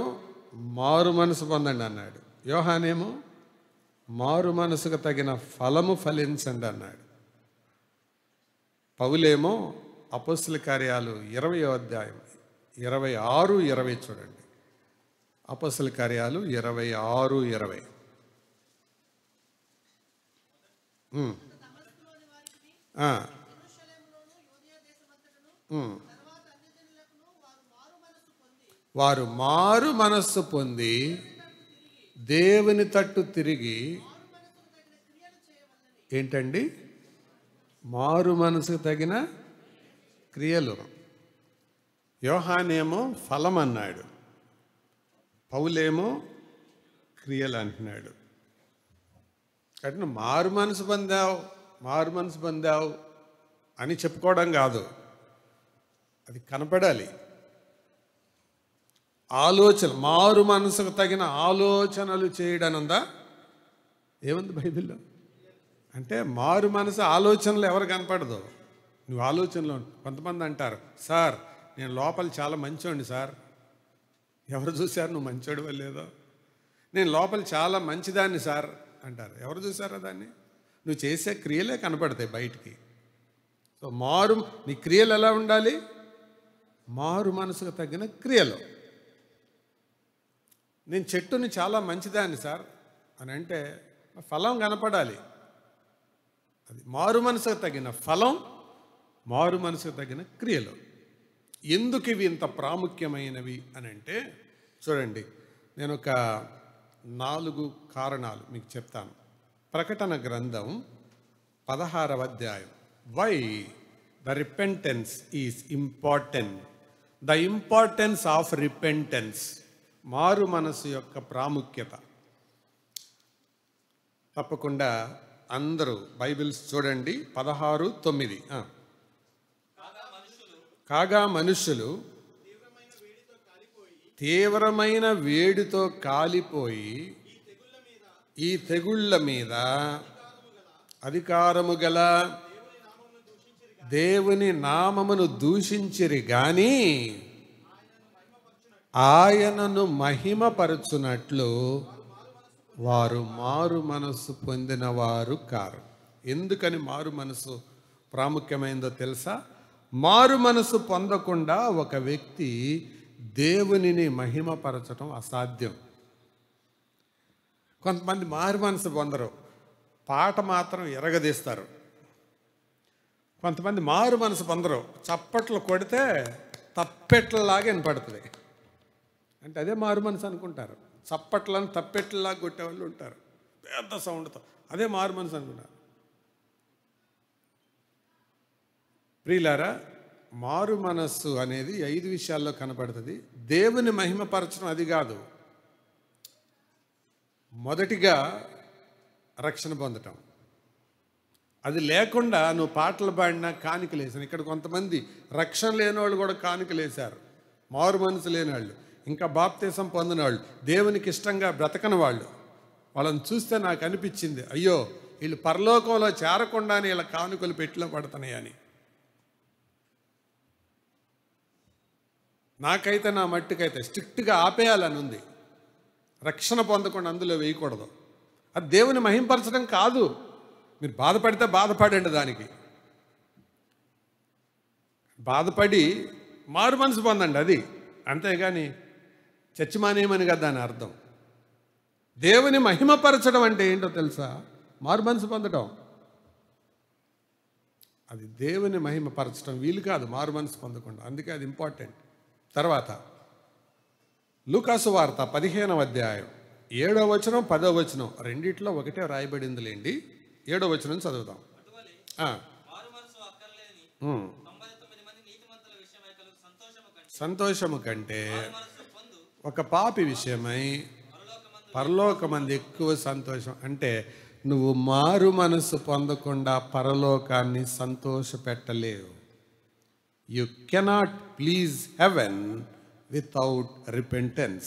A: మారు మనసు పొందండి అన్నాడు. యోహానేమో మారు మనసుకు తగిన ఫలము ఫలించండి అన్నాడు. పౌలేమో అపోస్తల కార్యాలు 20వ అధ్యాయం 26, 20 చూడండి. అపోస్తల కార్యాలు 26, 20. వారు మారు మనస్సు పొంది దేవుని తట్టు తిరిగి, ఏంటండి? మారు మనసుకు తగిన క్రియలు. యోహానేమో ఫలం అన్నాడు, పౌలేమో క్రియలు అంటున్నాడు. కాబట్టి మారు మనసు పొందావు, మారు మనసు పొందావు అని చెప్పుకోవడం కాదు, అది కనపడాలి. ఆలోచన, మారు మనసుకు తగిన ఆలోచనలు చేయడనుందా? ఏముంది బైబిల్లో? అంటే మారు మనసు ఆలోచనలు ఎవరు కనపడదు, నువ్వు ఆలోచనలో. కొంతమంది అంటారు, సార్ నేను లోపల చాలా మంచోడిని సార్. ఎవరు చూశారు నువ్వు మంచోడివో లేదో? నేను లోపల చాలా మంచిదాన్ని సార్ అంటారు. ఎవరు చూసారా దాన్ని? నువ్వు చేసే క్రియలే కనపడతాయి బయటికి. సో నీ క్రియలు ఎలా ఉండాలి? మారు మనసుకు తగిన క్రియలు. నేను చెట్టుని చాలా మంచిదాన్ని సార్ అని అంటే ఫలం కనపడాలి. అది మారు మనసుకు తగిన ఫలం, మారు మనసుకు తగిన క్రియలు. ఎందుకు ఇవి ఇంత ప్రాముఖ్యమైనవి అని అంటే, చూడండి, నేను ఒక 4 కారణాలు మీకు చెప్తాను. ప్రకటన గ్రంథం 16వ అధ్యాయం. Why the repentance is important. The importance of repentance. మారు మనసు యొక్క ప్రాముఖ్యత. తప్పకుండా అందరూ బైబిల్స్ చూడండి. 16:9. కాగా మనుషులు తీవ్రమైన వేడితో కాలిపోయి ఈ తెగుళ్ళ మీద అధికారము గల దేవుని నామమును దూషించిరి గాని ఆయనను మహిమపరచునట్లు వారు మారు మనసు పొందిన వారు కారు. ఎందుకని మారు మనసు ప్రాముఖ్యమైందో తెలుసా? మారు మనసు పొందకుండా ఒక వ్యక్తి దేవునిని మహిమపరచడం అసాధ్యం. కొంతమంది మారు మనసు పొందరు, పాట మాత్రం ఎరగదీస్తారు. కొంతమంది మారు మనసు పొందరు, చప్పట్లు కొడితే తప్పెట్లలాగా వినపడుతుంది. అంటే అదే మారు మనసు అనుకుంటారు. చప్పట్లను తప్పెట్లలాగా కొట్టేవాళ్ళు ఉంటారు పెద్ద సౌండ్తో, అదే మారు మనసు అనుకుంటారు. ప్రియులారా, మారు మనస్సు అనేది 5 విషయాల్లో కనపడుతుంది. దేవుని మహిమపరచడం అది కాదు. మొదటిగా రక్షణ పొందటం. అది లేకుండా నువ్వు పాటలు పాడినా కానుకలేసాను. ఇక్కడ కొంతమంది రక్షణ లేని వాళ్ళు కూడా కానుకలేశారు. మారు మనసు లేని వాళ్ళు, ఇంకా బాప్తీసం పొందిన వాళ్ళు, దేవునికి ఇష్టంగా బ్రతకని వాళ్ళు. వాళ్ళని చూస్తే నాకు అనిపించింది, అయ్యో వీళ్ళు పరలోకంలో చేరకుండానే ఇలా కానుకలు పెట్టిలో పడుతున్నాయని. నాకైతే నా మట్టుకైతే స్ట్రిక్ట్గా ఆపేయాలని ఉంది. రక్షణ పొందకుండా అందులో వేయకూడదు. అది దేవుని మహింపరచడం కాదు. మీరు బాధపడితే బాధపడండి, దానికి బాధపడి మారు మనసు పొందండి, అది. అంతేగాని చచ్చి మానేయమని కదా దాని అర్థం. దేవుని మహిమపరచడం అంటే ఏంటో తెలుసా? మారు మనసు పొందడం. అది దేవుని మహిమపరచడం వీలు కాదు మారు మనసు పొందకుండా. అందుకే అది ఇంపార్టెంట్. తర్వాత లూకాసు వార్త 15వ అధ్యాయం 7వ వచనం 10వ వచనం రెండిట్లో ఒకటే రాయబడిందిలేండి. 7వ వచనం చదువుదాం. సంతోషము కంటే ఒక పాపి విషయమై పరలోకమంది ఎక్కువ సంతోషం. అంటే నువ్వు మారు మనసు పొందకుండా పరలోకాన్ని సంతోష పెట్టలేవు. You cannot please heaven without repentance.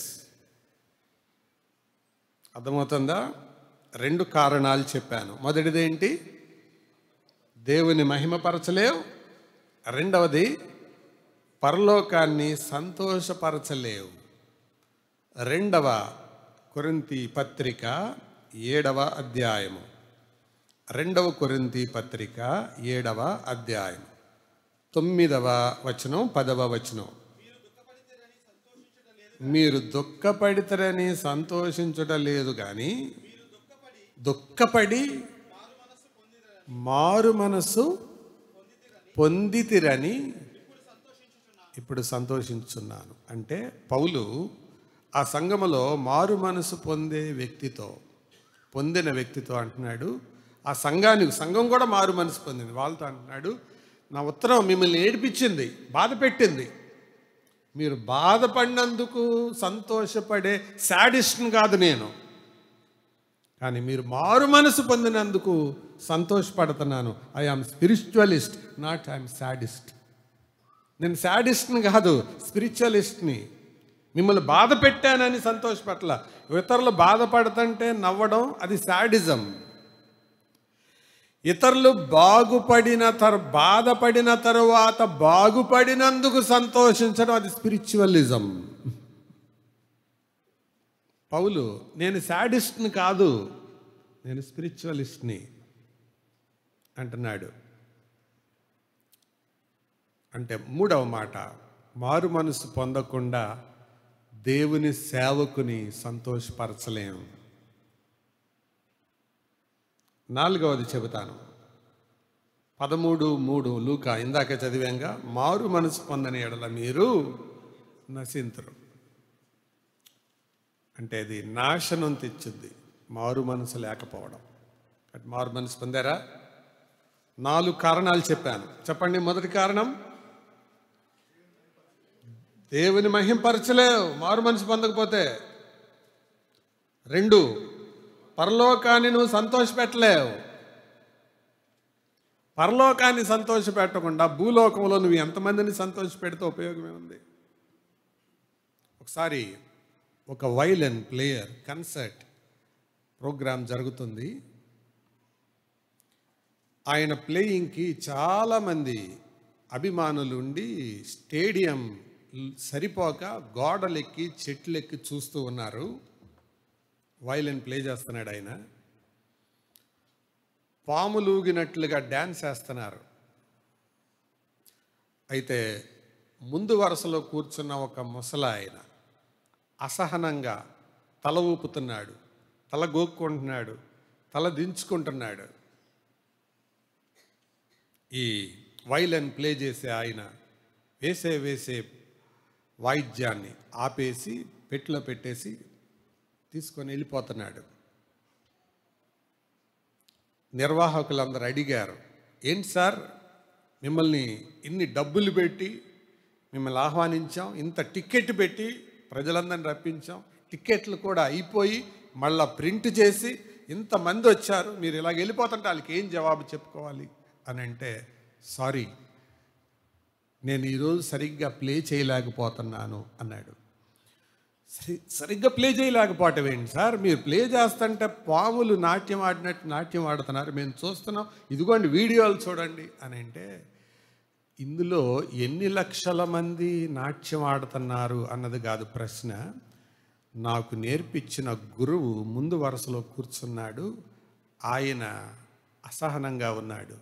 A: అర్థమవుతుందా? 2 కారణాలు చెప్పాను. మొదటిదేంటి? దేవుని మహిమపరచలేవు. రెండవది పరలోకాన్ని సంతోషపరచలేవు. 2వ కొరింథీ పత్రిక 7వ అధ్యాయము. 2వ కొరింథీ పత్రిక 7వ అధ్యాయం 9వ వచనం 10వ వచనం. మీరు దుఃఖపడితరని సంతోషించుట లేదు కానీ దుఃఖపడి మారు మనసు పొందితిరని ఇప్పుడు సంతోషించున్నాను. అంటే పౌలు ఆ సంఘములో మారు మనసు పొందిన వ్యక్తితో అంటున్నాడు, ఆ సంఘం కూడా మారు మనసు పొందింది. వాళ్ళతో అంటున్నాడు, నా ఉత్తరం మిమ్మల్ని ఏడిపించింది, బాధ పెట్టింది. మీరు బాధపడినందుకు సంతోషపడే శాడిస్ట్ని కాదు నేను, కానీ మీరు మారు మనసు పొందినందుకు సంతోషపడుతున్నాను. I am spiritualist, not I am sadist. నేను శాడిస్ట్ని కాదు, స్పిరిచువలిస్ట్ని. మిమ్మల్ని బాధ పెట్టానని సంతోషపట్ల. ఇతరులు బాధపడుతుంటే నవ్వడం అది శాడిజం. ఇతరులు బాధపడిన తరువాత బాగుపడినందుకు సంతోషించడం అది స్పిరిచువలిజం. పౌలు, నేను శాడిస్ట్ని కాదు, నేను స్పిరిచువలిస్ట్ని అంటున్నాడు. అంటే 3వ మాట, మారు మనసు పొందకుండా దేవుని సేవకుని సంతోషపరచలేము. 4వది చెబుతాను. 13:3 లూకా ఇందాక చదివాంగా, మారు మనసు పొందని ఎడల మీరు నశింతురు. అంటే అది నాశనం తెచ్చుద్ది, మారు మనసు లేకపోవడం. మారు మనసు పొందారా? 4 కారణాలు చెప్పాను. చెప్పండి. మొదటి కారణం, దేవుని మహింపరచలేవు మారు మనసు పొందకపోతే. 2, పరలోకాన్ని నువ్వు సంతోషపెట్టలేవు. పరలోకాన్ని సంతోషపెట్టకుండా భూలోకంలో నువ్వు ఎంతమందిని సంతోషపెడితే ఉపయోగమే ఉంది? ఒకసారి ఒక వైలన్ ప్లేయర్ కన్సర్ట్ ప్రోగ్రాం జరుగుతుంది. ఆయన ప్లేయింగ్కి చాలామంది అభిమానులు ఉండి స్టేడియం సరిపోక గోడలెక్కి చెట్లెక్కి చూస్తూ ఉన్నారు. వైలన్ ప్లే చేస్తున్నాడు ఆయన. పాములు ఊగినట్లుగా డ్యాన్స్ వేస్తున్నారు. అయితే ముందు వరుసలో కూర్చున్న ఒక ముసలాయన అసహనంగా తల ఊపుతున్నాడు, తల గోక్కుంటున్నాడు, తల దించుకుంటున్నాడు. ఈ వైలన్ ప్లే చేసే ఆయన వేసే వాయిద్యాన్ని ఆపేసి పెట్టెలో పెట్టేసి తీసుకొని వెళ్ళిపోతున్నాడు. నిర్వాహకులందరూ అడిగారు, ఏంటి సార్, మిమ్మల్ని ఇన్ని డబ్బులు పెట్టి మిమ్మల్ని ఆహ్వానించాం, ఇంత టికెట్ పెట్టి ప్రజలందరిని రప్పించాం, టికెట్లు కూడా అయిపోయి మళ్ళా ప్రింట్ చేసి ఇంతమంది వచ్చారు, మీరు ఇలాగ వెళ్ళిపోతుంటే వాళ్ళకి ఏం జవాబు చెప్పుకోవాలి అని అంటే, సారీ, నేను ఈరోజు సరిగ్గా ప్లే చేయలేకపోతున్నాను అన్నాడు. సరిగ్గా ప్లే చేయలేకపోవటం ఏంటి సార్, మీరు ప్లే చేస్తుంటే పాములు నాట్యం ఆడినట్టు నాట్యం ఆడుతున్నారు, మేము చూస్తున్నాం, ఇదిగోండి వీడియోలు చూడండి అని అంటే, ఇందులో ఎన్ని లక్షల మంది నాట్యం ఆడుతున్నారు అన్నది కాదు ప్రశ్న. నాకు నేర్పించిన గురువు ముందు వరుసలో కూర్చున్నాడు, ఆయన అసహనంగా ఉన్నాడు,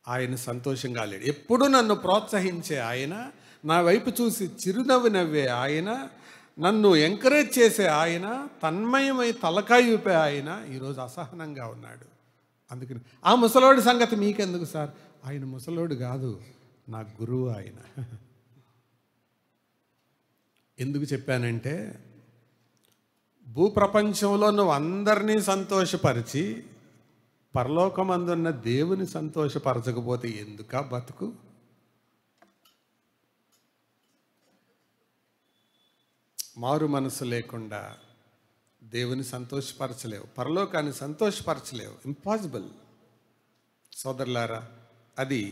A: ఆయన సంతోషంగా లేడు. ఎప్పుడు నన్ను ప్రోత్సహించే ఆయన, నా వైపు చూసి చిరునవ్వు నవ్వే ఆయన, నన్ను ఎంకరేజ్ చేసే ఆయన, తన్మయమై తలకాయ ఊపే ఆయన ఈరోజు అసహనంగా ఉన్నాడు. అందుకని ఆ ముసలోడి సంగతి మీకెందుకు సార్, ఆయన ముసలోడు కాదు, నా గురువు ఆయన. ఎందుకు చెప్పానంటే, భూప్రపంచంలో నువ్వు అందరినీ సంతోషపరిచి పరలోకమందున్న దేవుని సంతోషపరచకపోతే ఎందుకా బతుకు? మారు మనసు లేకుండా దేవుని సంతోషపరచలేవు, పరలోకాన్ని సంతోషపరచలేవు, ఇంపాసిబుల్. సోదరులారా, అది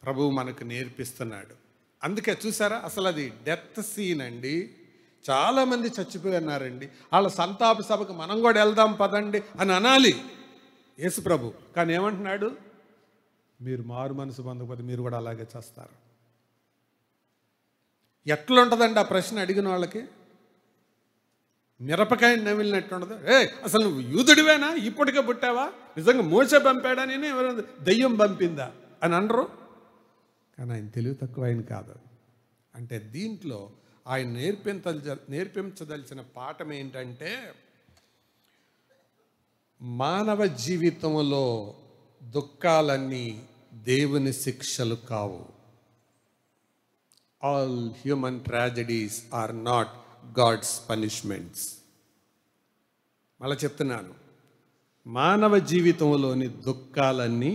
A: ప్రభువు మనకు నేర్పిస్తున్నాడు. అందుకే చూసారా, అసలు అది డెత్ సీన్ అండి. చాలామంది చచ్చిపోయి ఉన్నారండి, వాళ్ళ సంతాప సభకు మనం కూడా వెళ్దాం పదండి అని అనాలి యేసు ప్రభు. కానీ ఏమంటున్నాడు, మీరు మారు మనసు పొందకపోతే మీరు కూడా అలాగే చేస్తారు. ఎట్లుంటుందండి ఆ ప్రశ్న అడిగిన వాళ్ళకి? మిరపకాయ నమిలినట్టు ఉండదు. అసలు నువ్వు యూదుడివేనా, ఇప్పటికే పుట్టావా, నిజంగా మోసే పంపాడా, నేను ఎవరైనా దెయ్యం పంపిందా అని అనరు. కానీ ఆయన తెలివి తక్కువ ఆయన కాదు. అంటే దీంట్లో ఆయన నేర్పించదలిచిన పాఠం ఏంటంటే, మానవ జీవితంలో దుఃఖాలన్నీ దేవుని శిక్షలు కావు. All human tragedies are not God's punishments. మళ్ళీ చెప్తున్నాను, మానవ జీవితంలోని దుఃఖాలన్నీ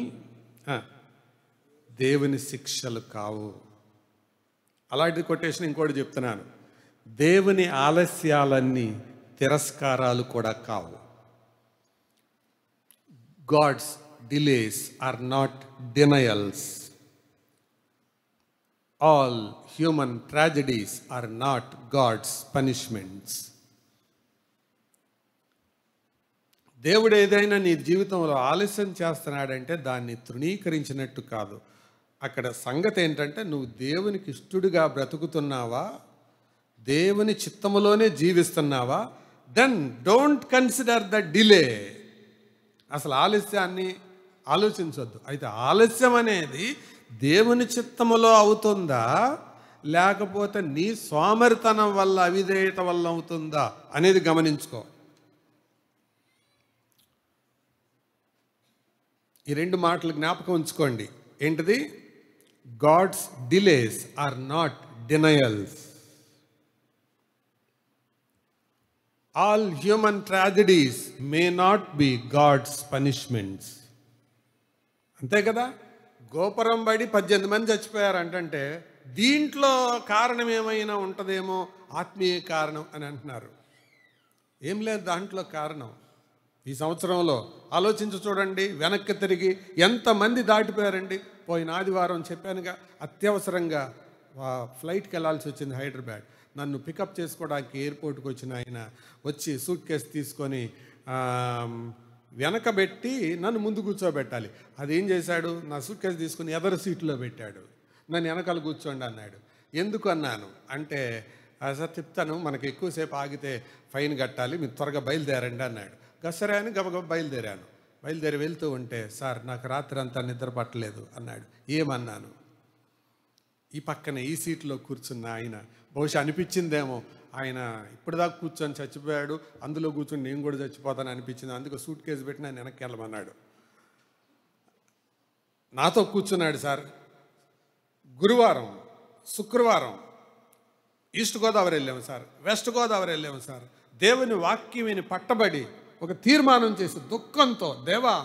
A: దేవుని శిక్షలు కావు. అలాంటి కొటేషన్ ఇంకోటి చెప్తున్నాను, దేవుని ఆలస్యాలన్నీ తిరస్కారాలు కూడా కావు. God's delays are not denials. All human tragedies are not God's punishments. దేవుడు ఏదైనా నీ జీవితంలో ఆలస్యం చేస్తున్నాడంటే దాన్ని తృణీకరించినట్టు కాదు. అక్కడ సంగతి ఏంటంటే, నువ్వు దేవునికి ఇష్టడుగా బ్రతుకుతున్నావా, దేవుని చిత్తములోనే జీవిస్తున్నావా, then don't consider the delay. అసలు ఆలస్యాన్ని ఆలోచించవద్దు. అయితే ఆలస్యం అనేది దేవుని చిత్తములో అవుతుందా, లేకపోతే నీ సోమరితనం వల్ల, అవిధేయత వల్ల అవుతుందా అనేది గమనించుకో. ఈ రెండు మాటలు జ్ఞాపకం ఉంచుకోండి. ఏంటిది? God's delays are not denials. All human tragedies may not be God's punishments. అంతే కదా? గోపురం బడి 18 మంది చచ్చిపోయారు అంటే దీంట్లో కారణం ఏమైనా ఉంటుందేమో, ఆత్మీయ కారణం అని అంటున్నారు. ఏం లేదు దాంట్లో కారణం. ఈ సంవత్సరంలో ఆలోచించి చూడండి, వెనక్కి తిరిగి ఎంతమంది దాటిపోయారండి. పోయిన ఆదివారం చెప్పానుగా, అత్యవసరంగా ఫ్లైట్కి వెళ్ళాల్సి వచ్చింది హైదరాబాద్. నన్ను పికప్ చేసుకోవడానికి ఎయిర్పోర్ట్కి వచ్చిన ఆయన వచ్చి సూట్ కేసు తీసుకొని వెనకబెట్టి నన్ను ముందు కూర్చోబెట్టాలి. అదేం చేశాడు, నా సూట్ కేసు తీసుకుని ఎదరు సీట్లో పెట్టాడు, నన్ను వెనకాల కూర్చోండి అన్నాడు. ఎందుకు అన్నాను అంటే, సార్ చెప్తాను, మనకు ఎక్కువసేపు ఆగితే ఫైన్ కట్టాలి, మీరు త్వరగా బయలుదేరండి అన్నాడు. గసరే అని గబగబ బయలుదేరాను. బయలుదేరి వెళ్తూ ఉంటే, సార్ నాకు రాత్రి అంతా నిద్ర పట్టలేదు అన్నాడు. ఏమన్నాను? ఈ పక్కన ఈ సీట్లో కూర్చున్న ఆయన బహుశా అనిపించిందేమో, ఆయన ఇప్పటిదాకా కూర్చొని చచ్చిపోయాడు, అందులో కూర్చొని నేను కూడా చచ్చిపోతాను అనిపించింది, అందుకు సూట్ కేసు పెట్టి నేను వెనక్కి వెళ్ళమన్నాడు. నాతో కూర్చున్నాడు సార్. గురువారం, శుక్రవారం ఈస్ట్ గోదావరి వెళ్ళాము సార్, వెస్ట్ గోదావరి వెళ్ళాము సార్. దేవుని వాక్యం విని పట్టబడి ఒక తీర్మానం చేసి దుఃఖంతో, దేవా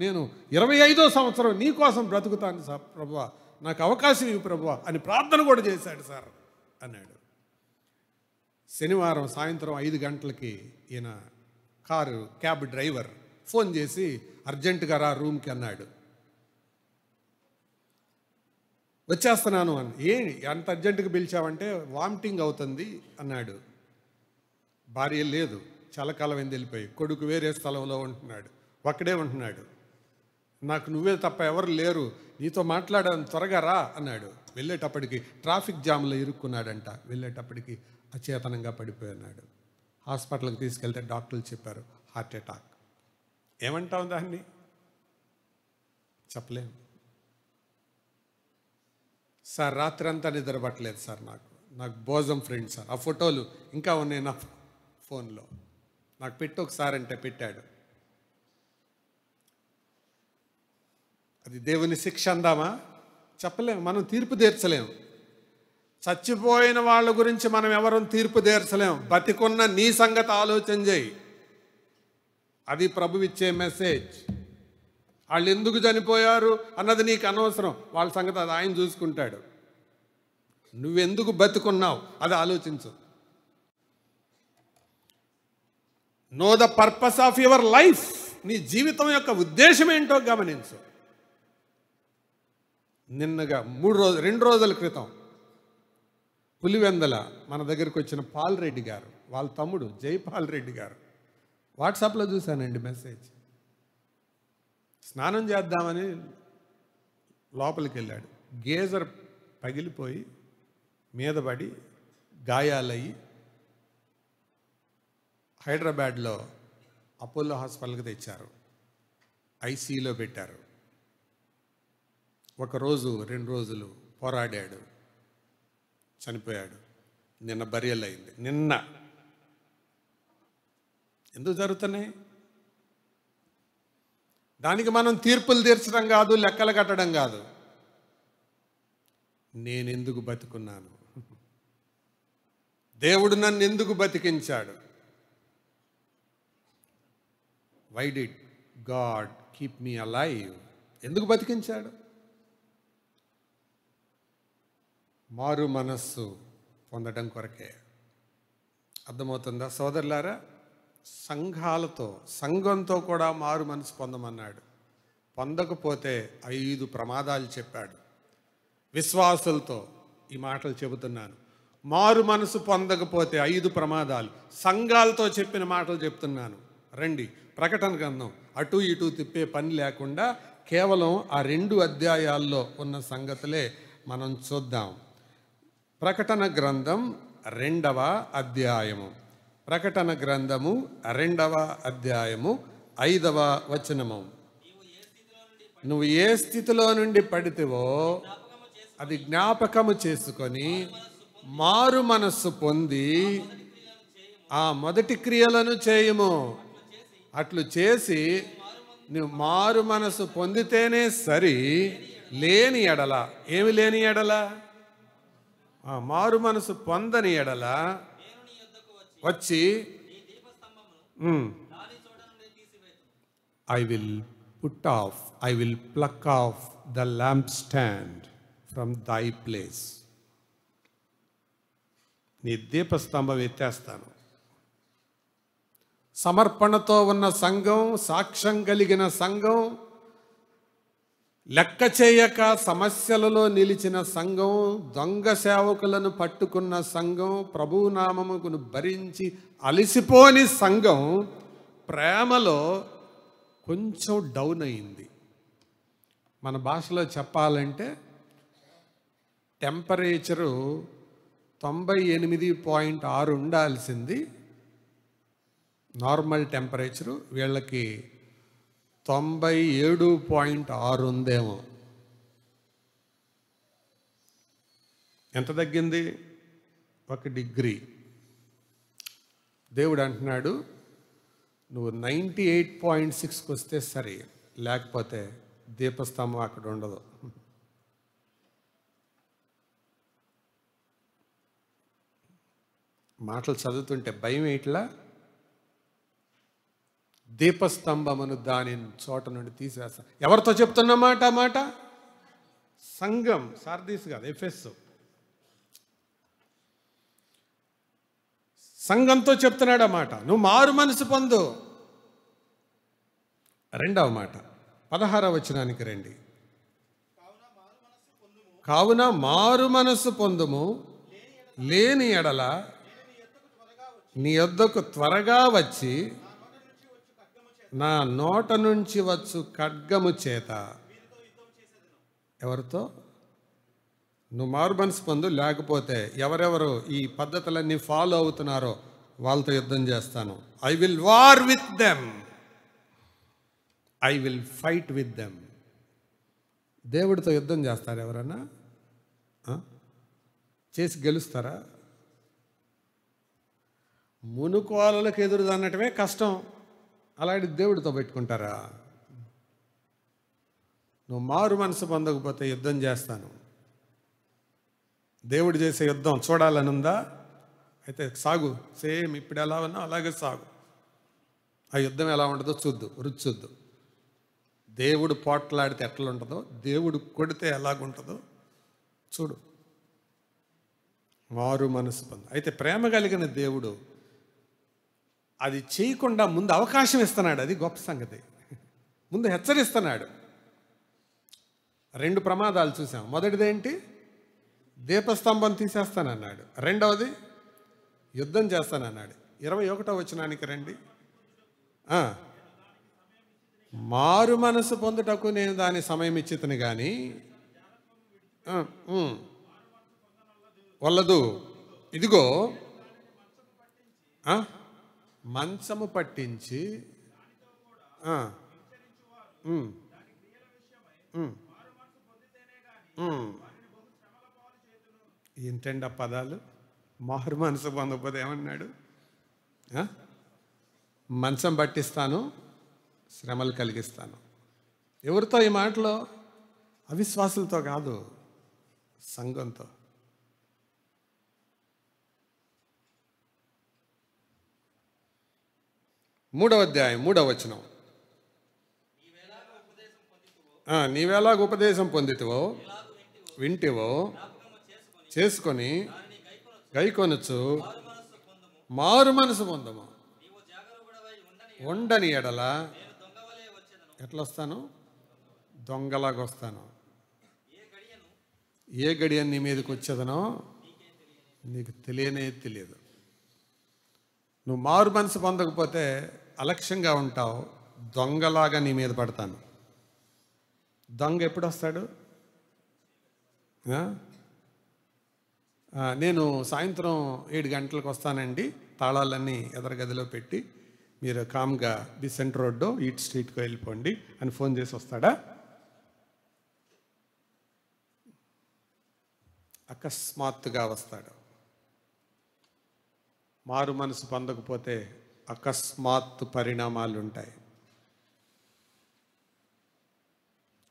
A: నేను 25వ సంవత్సరం నీ కోసం బ్రతుకుతాను సార్ ప్రభువా, నాకు అవకాశం ఇవ్వు ప్రభువా అని ప్రార్థన కూడా చేశాడు సార్ అన్నాడు. శనివారం సాయంత్రం 5 గంటలకి ఈయన క్యాబ్ డ్రైవర్ ఫోన్ చేసి అర్జెంటుగా రా రూమ్కి అన్నాడు. వచ్చేస్తున్నాను అని. అంత అర్జెంటుగా పిలిచావంటే వామిటింగ్ అవుతుంది అన్నాడు. భార్య లేదు, చాలా కాలం అయింది వెళ్ళిపోయి, కొడుకు వేరే స్థలంలో ఉంటున్నాడు, ఒక్కడే ఉంటున్నాడు. నాకు నువ్వే తప్ప ఎవరు లేరు, నీతో మాట్లాడాను, త్వరగా రా అన్నాడు. వెళ్ళేటప్పటికి ట్రాఫిక్ జామ్లో ఇరుక్కున్నాడంట. వెళ్ళేటప్పటికి అచేతనంగా పడిపోయినాడు. హాస్పిటల్కి తీసుకెళ్తే డాక్టర్లు చెప్పారు హార్ట్ అటాక్. ఏమంటావు దాన్ని? చెప్పలేము సార్. రాత్రి అంతా నిద్రపట్టలేదు సార్. నాకు బోజం ఫ్రెండ్ సార్. ఆ ఫోటోలు ఇంకా ఉన్నాయి నా ఫోన్లో. నాకు పెట్టి ఒకసారి అంటే పెట్టాడు. అది దేవుని శిక్ష అందామా? చెప్పలేము. మనం తీర్పు తీర్చలేము. చచ్చిపోయిన వాళ్ళ గురించి మనం ఎవరు తీర్పు తీర్చలేము. బతికున్న నీ సంగతి ఆలోచన చేయి. అది ప్రభు ఇచ్చే మెసేజ్. వాళ్ళు ఎందుకు చనిపోయారు అన్నది నీకు అనవసరం, వాళ్ళ సంగతి అది ఆయన చూసుకుంటాడు. నువ్వెందుకు బతుకున్నావు అది ఆలోచించు. Know the purpose of your life. నీ జీవితం యొక్క ఉద్దేశం ఏంటో గమనించు. నిన్నగా 2 రోజుల క్రితం పులివెందల మన దగ్గరికి వచ్చిన పాల్రెడ్డి గారు, వాళ్ళ తమ్ముడు జైపాల్ రెడ్డి గారు, వాట్సాప్లో చూశానండి మెసేజ్. స్నానం చేద్దామని లోపలికి వెళ్ళాడు. గేజర్ పగిలిపోయి మీద పడి గాయాలయ్యి హైదరాబాద్లో అపోలో హాస్పిటల్కి తెచ్చారు. ఐసీయూలో పెట్టారు. 1 రోజు 2 రోజులు పోరాడాడు, చనిపోయాడు. నిన్న బరియల్ అయింది. నిన్న ఎందుకు జరుగుతున్నాయి? దానికి మనం తీర్పులు తీర్చడం కాదు, లెక్కలు కట్టడం కాదు. నేనెందుకు బతుకున్నాను? దేవుడు నన్ను ఎందుకు బతికించాడు? Why did God keep me alive? ఎందుకు బతికించాడు? మారు మనస్సు పొందడం కొరకే. అర్థమవుతుందా సోదరులారా? సంఘంతో కూడా మారు మనసు పొందమన్నాడు. పొందకపోతే 5 ప్రమాదాలు చెప్పాడు. విశ్వాసులతో ఈ మాటలు చెబుతున్నాను. మారు మనసు పొందకపోతే 5 ప్రమాదాలు. సంఘాలతో చెప్పిన మాటలు చెప్తున్నాను. రండి, ప్రకటన గ్రంథం అటు ఇటు తిప్పే పని లేకుండా కేవలం ఆ 2 అధ్యాయాల్లో ఉన్న సంగతులే మనం చూద్దాం. ప్రకటన గ్రంథం 2వ అధ్యాయము. ప్రకటన గ్రంథము 2వ అధ్యాయము 5వ వచనము. నువ్వు ఏ స్థితిలో నుండి పడితేవో అది జ్ఞాపకము చేసుకొని మారు మనస్సు పొంది ఆ మొదటి క్రియలను చేయుము. అట్లు చేసి నువ్వు మారు మనస్సు పొందితేనే సరి. లేని ఎడల, ఏమి లేని ఎడల? మారు మనసు పొందని ఎడల వచ్చి I will pluck of the lamp stand from దై ప్లేస్. నీ దీపస్తంభం ఎత్తేస్తాను. సమర్పణతో ఉన్న సంఘం, సాక్ష్యం కలిగిన సంఘం, లెక్క చేయక సమస్యలలో నిలిచిన సంఘం, దొంగ సేవకులను పట్టుకున్న సంఘం, ప్రభువు నామమును భరించి అలిసిపోని సంఘం ప్రేమలో కొంచెం డౌన్ అయింది. మన భాషలో చెప్పాలంటే టెంపరేచరు 98.6 ఉండాల్సింది నార్మల్ టెంపరేచరు. వీళ్ళకి 97.6 ఉందేమో. ఎంత తగ్గింది? 1 డిగ్రీ. దేవుడు అంటున్నాడు, నువ్వు 98.6కి వస్తే సరే, లేకపోతే దీపస్తంభం అక్కడ ఉండదు. మాటలు చదువుతుంటే భయం ఇట్లా. దీపస్తంభమును దాని చోట నుండి తీసేస్తా. ఎవరితో చెప్తున్నమాట మాట? సంఘం. సార్దీస్ కాదు, ఎఫెస్. సంఘంతో చెప్తున్నాడు అన్నమాట. నువ్వు మారు మనసు పొందు. రెండవ మాట 16వ వచనానికి రండి. కావున మారు మనసు పొందుము, లేని ఎడల నీ యొద్దకు త్వరగా వచ్చి నా నోట నుంచి వచ్చు ఖడ్గము చేత. ఎవరితో? నువ్వు మారు మనసు పొందు, లేకపోతే ఎవరెవరు ఈ పద్ధతులన్నీ ఫాలో అవుతున్నారో వాళ్ళతో యుద్ధం చేస్తాను. I will war with them, I will fight with them. దేవుడితో యుద్ధం చేస్తారు ఎవరన్నా? చేసి గెలుస్తారా? మునుకోలలకు ఎదురు అన్నటమే కష్టం. అలాంటి దేవుడితో పెట్టుకుంటారా? నువ్వు మారు మనసు పొందకపోతే యుద్ధం చేస్తాను. దేవుడు చేసే యుద్ధం చూడాలని ఉందా? అయితే సాగు, సేమ్ ఇప్పుడు ఎలా ఉన్నా అలాగే సాగు. ఆ యుద్ధం ఎలా ఉంటుందో చూద్దు, రుచి చూద్దు. దేవుడు పోట్లాడితే ఎట్లా ఉంటుందో, దేవుడు కొడితే ఎలాగుంటుందో చూడు. మారు మనసు పొందు. అయితే ప్రేమ కలిగిన దేవుడు అది చేయకుండా ముందు అవకాశం ఇస్తున్నాడు. అది గొప్ప సంగతి. ముందు హెచ్చరిస్తున్నాడు. 2 ప్రమాదాలు చూసాం. మొదటిదేంటి? దీపస్తంభం తీసేస్తానన్నాడు. రెండవది యుద్ధం చేస్తానన్నాడు. 21వ వచనానికి రండి. మారు మనసు పొందుటకు నేను దాని సమయం ఇచ్చితని కానీ వల్లదు. ఇదిగో మంచము పట్టించి ఏంటండి ఆ పదాలు? మారు మనసు పొందకపోతే ఏమన్నాడు? మంచం పట్టిస్తాను, శ్రమలు కలిగిస్తాను. ఎవరితో ఈ మాటలో? అవిశ్వాసులతో కాదు, సంఘంతో. మూడవ అధ్యాయం 3వ వచనం. నీవెలాగ ఉపదేశం పొందితివో వింటివో చేసుకొని గైకొనొచ్చు మారు మనసు పొందము. ఉండని ఎడల ఎట్లా వస్తాను? దొంగలాగా వస్తాను. ఏ గడియ నీ మీదకి వచ్చేదనో నీకు తెలియదు. నువ్వు మారు మనసు పొందకపోతే అలక్ష్యంగా ఉంటావు, దొంగలాగా నీ మీద పడతాను. దొంగ ఎప్పుడు వస్తాడు? నేను సాయంత్రం 7 గంటలకు వస్తానండి, తాళాలన్నీ ఎదరగదిలో పెట్టి మీరు కామ్గా బిసెంట్ రోడ్డు ఈట్ స్ట్రీట్కి వెళ్ళిపోండి అని ఫోన్ చేసి వస్తాడా? అకస్మాత్తుగా వస్తాడు. మారు మనసు పొందకపోతే అకస్మాత్తు పరిణామాలు ఉంటాయి.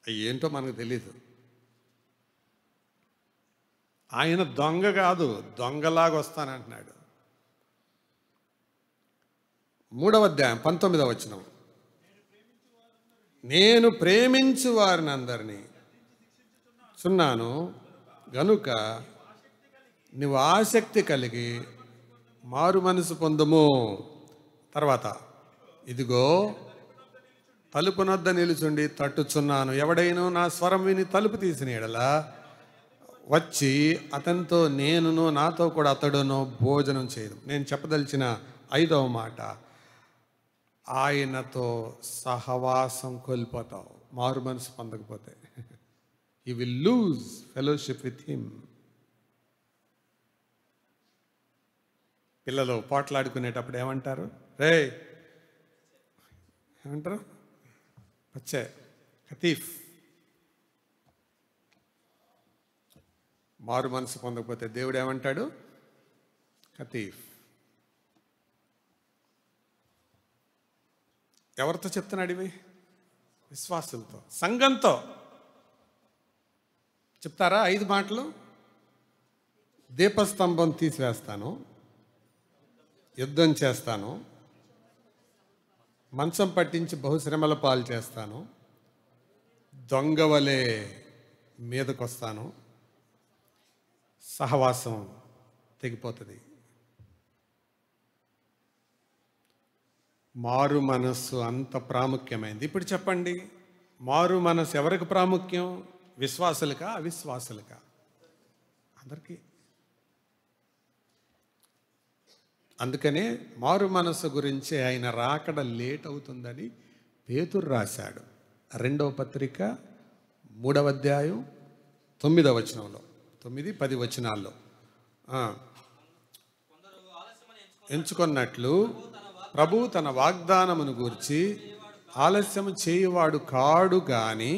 A: అవి ఏంటో మనకు తెలీదు. ఆయన దొంగ కాదు, దొంగలాగా వస్తానంటున్నాడు. 3వ అధ్యాయం 19వ వచనం. నేను ప్రేమించు వారిని అందరినీ చున్నాను గనుక నువ్వు ఆసక్తి కలిగి మారు మనసు పొందుము. తర్వాత ఇదిగో తలుపునొద్ద నిలుచుండి తట్టుచున్నాను. ఎవడైనా నా స్వరం విని తలుపు తీసిన ఎడల వచ్చి అతనితో నేనును నాతో కూడా అతడును భోజనం చేయదు. నేను చెప్పదలిచిన 5వ మాట, ఆయనతో సహవాసం కోల్పోతావు మారు మనసు పొందకపోతే. You will lose fellowship with him. పిల్లలు పోట్లాడుకునేటప్పుడు ఏమంటారు? ఏమంటారు? వచ్చే ఖతీఫ్. మారు మనసు పొందకపోతే దేవుడు ఏమంటాడు? ఖతీఫ్. ఎవరితో చెప్తున్నాడు ఇవి? విశ్వాసులతో, సంఘంతో. చెప్తారా 5 మాటలు? దీపస్తంభం తీసివేస్తాను, యుద్ధం చేస్తాను, మంచం పట్టించి బహుశ్రమల పాలు చేస్తాను, దొంగవలే మీదకొస్తాను, సహవాసం తెగిపోతుంది. మారు మనస్సు అంత ప్రాముఖ్యమైంది. ఇప్పుడు చెప్పండి, మారు మనస్సు ఎవరికి ప్రాముఖ్యం? విశ్వాసులకా అవిశ్వాసులకా? అందరికీ. అందుకనే మారు మనస్సు గురించి ఆయన రాకడ లేట్ అవుతుందని పేతురు రాశాడు. 2వ పత్రిక 3వ అధ్యాయం 9వ వచనంలో, 9-10 వచనాల్లో ఎంచుకున్నట్లు ప్రభువు తన వాగ్దానమును గూర్చి ఆలస్యము చేయువాడు కాడు గాని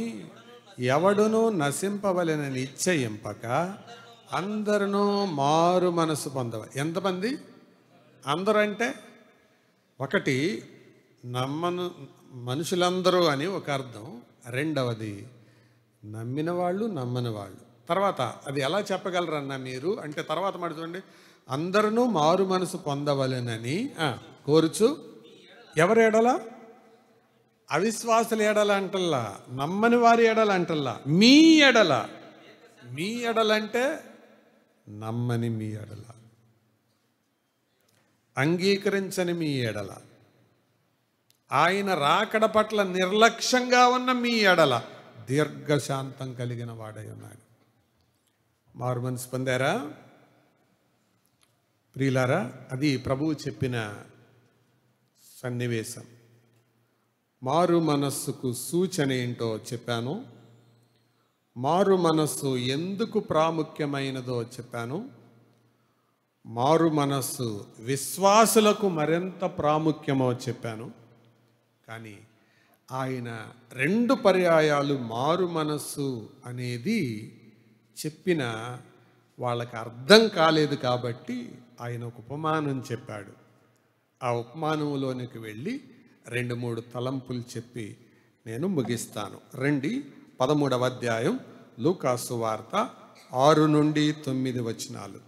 A: ఎవడునూ నశింపవలెనని నిశ్చయింపక అందరూ మారు మనసు పొందవ. ఎంతమంది? అందరూ అంటే ఒకటి మనుషులందరూ అని ఒక అర్థం, రెండవది నమ్మిన వాళ్ళు నమ్మని వాళ్ళు. తర్వాత అది ఎలా చెప్పగలరన్నా మీరు అంటే తర్వాత మాట చూడండి, అందరూ మారు మనసు పొందవలెనని కోరుచు. ఎవరు ఎడల? అవిశ్వాసుల ఎడల అంటల్లా, నమ్మని వారి ఎడల అంటల్లా, మీ ఎడల. మీ ఎడలంటే నమ్మని మీ ఎడల, అంగీకరించని మీ ఎడల, ఆయన రాకడ పట్ల నిర్లక్ష్యంగా ఉన్న మీ ఎడల దీర్ఘశాంతం కలిగిన వాడై ఉన్నాడు. మారు మనసు పొందారా ప్రియులారా? అది ప్రభువు చెప్పిన సన్నివేశం. మారు మనస్సుకు సూచన ఏంటో చెప్పాను, మారు మనస్సు ఎందుకు ప్రాముఖ్యమైనదో చెప్పాను, మారు మనస్సు విశ్వాసులకు మరింత ప్రాముఖ్యమో చెప్పాను. కానీ ఆయన 2 పర్యాయాలు మారు మనస్సు అనేది చెప్పిన వాళ్ళకి అర్థం కాలేదు కాబట్టి ఆయన ఒక ఉపమానం చెప్పాడు. ఆ ఉపమానంలోనికి వెళ్ళి 2-3 తలంపులు చెప్పి నేను ముగిస్తాను. రండి 13వ అధ్యాయం లూకాసు వార్త 6-9 వచనాలు.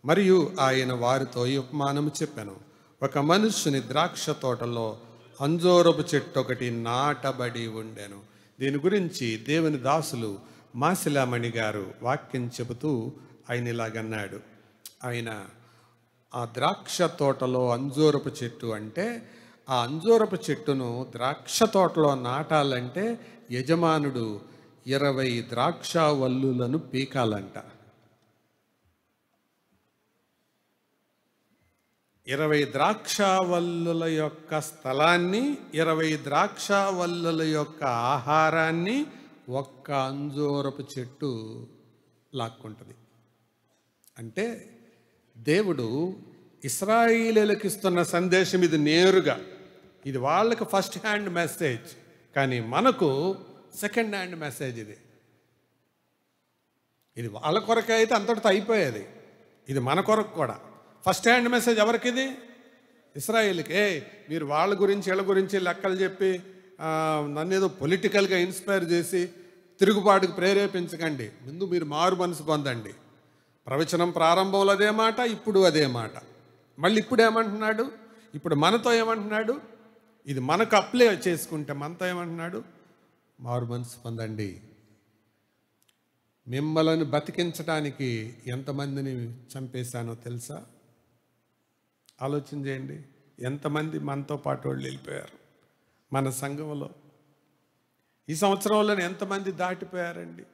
A: మరియు ఆయన వారితో ఈ ఉపమానము చెప్పాను. ఒక మనుష్యుని ద్రాక్ష తోటలో అంజూరపు చెట్టు ఒకటి నాటబడి ఉండెను. దీని గురించి దేవుని దాసులు మాసిలామణి గారు వాక్యం చెబుతూ ఆయన ఇలాగన్నాడు. ఆయన ఆ ద్రాక్ష తోటలో అంజూరపు చెట్టు అంటే, ఆ అంజూరపు చెట్టును ద్రాక్ష తోటలో నాటాలంటే యజమానుడు 20 ద్రాక్ష వల్లులను పీకాలంట. 20 ద్రాక్షవల్లుల యొక్క స్థలాన్ని, 20 ద్రాక్షవల్లుల యొక్క ఆహారాన్ని ఒక్క అంజూరపు చెట్టు లాక్కుంటుంది. అంటే దేవుడు ఇశ్రాయేలీయులకు ఇస్తున్న సందేశం ఇది నేరుగా. ఇది వాళ్ళకి ఫస్ట్ హ్యాండ్ మెసేజ్, కానీ మనకు సెకండ్ హ్యాండ్ మెసేజ్. ఇది వాళ్ళ కొరకే అయితే అంతటితో అయిపోయేది, ఇది మన కొరకు కూడా. ఫస్ట్ హ్యాండ్ మెసేజ్ ఎవరికి? ఇది ఇశ్రాయేలుకి. మీరు వాళ్ళ గురించి వీళ్ళ గురించి లెక్కలు చెప్పి నన్ను ఏదో పొలిటికల్గా ఇన్స్పైర్ చేసి తిరుగుబాటుకు ప్రేరేపించకండి. ముందు మీరు మారు మనసు పొందండి. ప్రవచనం ప్రారంభంలో అదే మాట, ఇప్పుడు అదే మాట. మళ్ళీ ఇప్పుడు ఏమంటున్నాడు? ఇప్పుడు మనతో ఏమంటున్నాడు? ఇది మనకు అప్లై చేసుకుంటే మనతో ఏమంటున్నాడు? మారు మనసు పొందండి. మిమ్మల్ని బతికించడానికి ఎంతమందిని చంపేశానో తెలుసా? ఆలోచన చేయండి. ఎంతమంది మనతో పాటు వాళ్ళు వెళ్ళిపోయారు మన సంఘంలో. ఈ సంవత్సరంలో ఎంతమంది దాటిపోయారండి.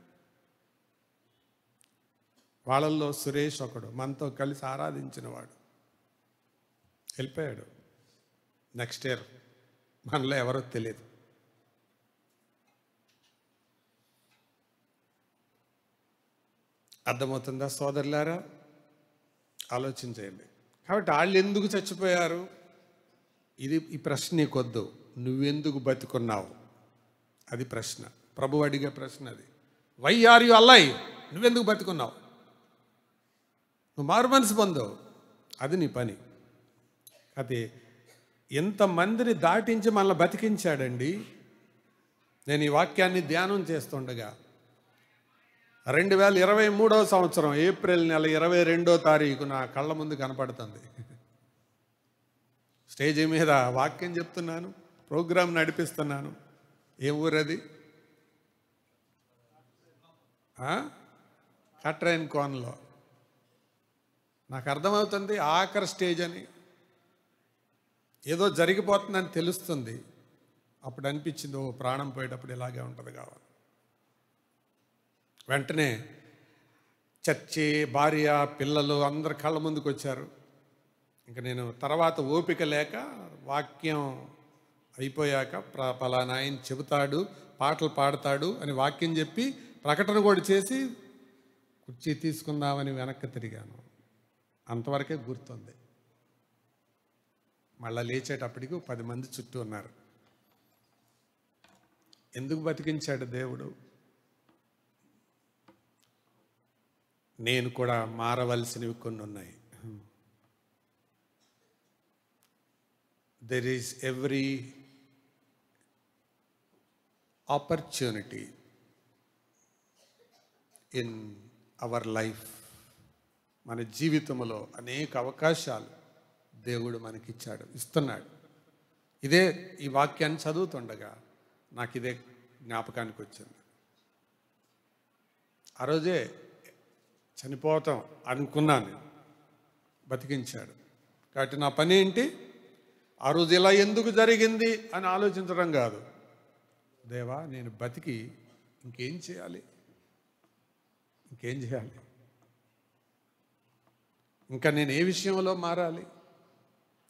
A: వాళ్ళల్లో సురేష్ ఒకడు, మనతో కలిసి ఆరాధించిన వాడు వెళ్ళిపోయాడు. నెక్స్ట్ ఇయర్ మనలో ఎవరో తెలియదు. అర్థమవుతుందా సోదరులారా? ఆలోచించేయండి. కాబట్టి వాళ్ళు ఎందుకు చచ్చిపోయారు? ఈ ప్రశ్న నీకొద్దు. నువ్వెందుకు బతుకున్నావు? అది ప్రశ్న. ప్రభు అడిగే ప్రశ్న అది. Why are you alive? నువ్వెందుకు బతుకున్నావు? నువ్వు మారు మనసు పొందవు, అది నీ పని. అది ఎంతమందిని దాటించి మనల్ని బతికించాడండి. నేను ఈ వాక్యాన్ని ధ్యానం చేస్తుండగా 2023 సంవత్సరం ఏప్రిల్ నెల 22వ తారీఖు నా కళ్ళ ముందు కనపడుతుంది. స్టేజ్ మీద వాక్యం చెప్తున్నాను, ప్రోగ్రాం నడిపిస్తున్నాను. ఏ ఊరది? కట్రైన్ కోన్లో. నాకు అర్థమవుతుంది ఆఖరి స్టేజ్ అని, ఏదో జరిగిపోతుందని తెలుస్తుంది. అప్పుడు అనిపించింది, ఓ ప్రాణం పోయేటప్పుడు ఇలాగే ఉంటుంది కావాలి. వెంటనే చర్చి, భార్య, పిల్లలు అందరు కళ్ళ ముందుకు వచ్చారు. ఇంకా నేను తర్వాత ఓపిక లేక వాక్యం అయిపోయాక పలానా ఆయన చెబుతాడు, పాటలు పాడతాడు అని వాక్యం చెప్పి ప్రకటన కూడా చేసి కుర్చీ తీసుకుందామని వెనక్కి తిరిగాను. అంతవరకే గుర్తుంది. మళ్ళీ లేచేటప్పటికి 10 మంది చుట్టూ ఉన్నారు. ఎందుకు బతికించాడు దేవుడు? నేను కూడా మారవలసినవి కొన్ని ఉన్నాయి. There is every opportunity in our life. మన జీవితంలో అనేక అవకాశాలు దేవుడు మనకిచ్చాడు, ఇస్తున్నాడు. ఇదే ఈ వాక్యాన్ని చదువుతుండగా నాకు ఇదే జ్ఞాపకానికి వచ్చింది. ఆ రోజే చనిపోతాం అనుకున్నాను, బతికించాడు. కాబట్టి నా పని ఏంటి? ఆ రోజు ఇలా ఎందుకు జరిగింది అని ఆలోచించడం కాదు. దేవా, నేను బతికి ఇంకేం చేయాలి? ఇంకా నేను ఏ విషయంలో మారాలి?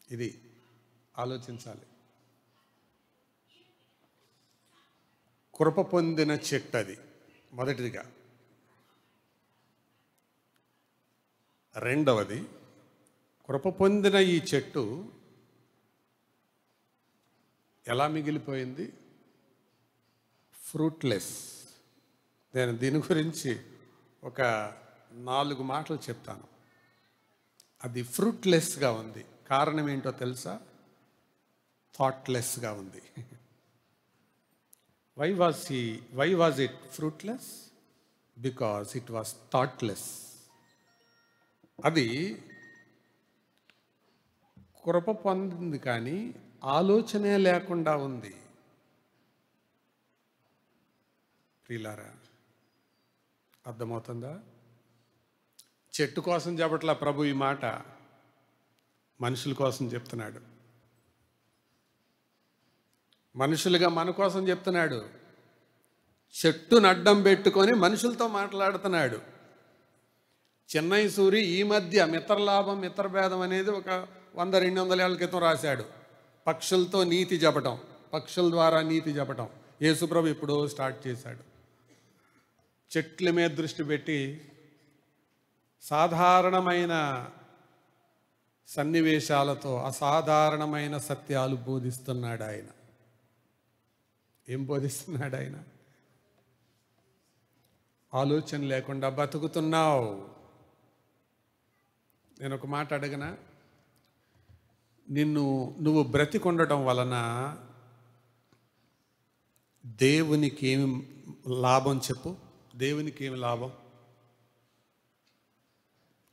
A: ఇది ఆలోచించాలి. కృప పొందిన చెట్టు అది మొదటిదిగా. రెండవది, కృప పొందిన ఈ చెట్టు ఎలా మిగిలిపోయింది? ఫ్రూట్లెస్. నేను దీని గురించి ఒక 4 మాటలు చెప్తాను. అది ఫ్రూట్లెస్గా ఉంది. కారణం ఏంటో తెలుసా? థాట్లెస్గా ఉంది. Why was it fruitless? Because it was thoughtless. అది కృప పొందింది కానీ ఆలోచనే లేకుండా ఉంది. ప్రియులారా, అర్థమవుతుందా? చెట్టు కోసం చెప్పట్లా ప్రభు ఈ మాట, మనుషుల కోసం చెప్తున్నాడు. మనుషులుగా మన కోసం చెప్తున్నాడు. చెట్టును అడ్డం పెట్టుకొని మనుషులతో మాట్లాడుతున్నాడు. చెన్నై సూరి ఈ మధ్య మిత్రలాభం మిత్రభేదం అనేది ఒక 100-200 ఏళ్ల క్రితం రాశాడు. పక్షులతో నీతి చెప్పటం, పక్షుల ద్వారా నీతి చెప్పటం యేసుప్రభు ఎప్పుడో స్టార్ట్ చేశాడు. చెట్ల మీద దృష్టి పెట్టి సాధారణమైన సన్నివేశాలతో అసాధారణమైన సత్యాలు బోధిస్తున్నాడు ఆయన. ఏం బోధిస్తున్నాడు ఆయన? ఆలోచన లేకుండా బతుకుతున్నావు. నేను ఒక మాట అడగనా? నువ్వు బ్రతికొండటం వలన దేవునికి ఏమి లాభం చెప్పు? దేవునికి ఏమి లాభం?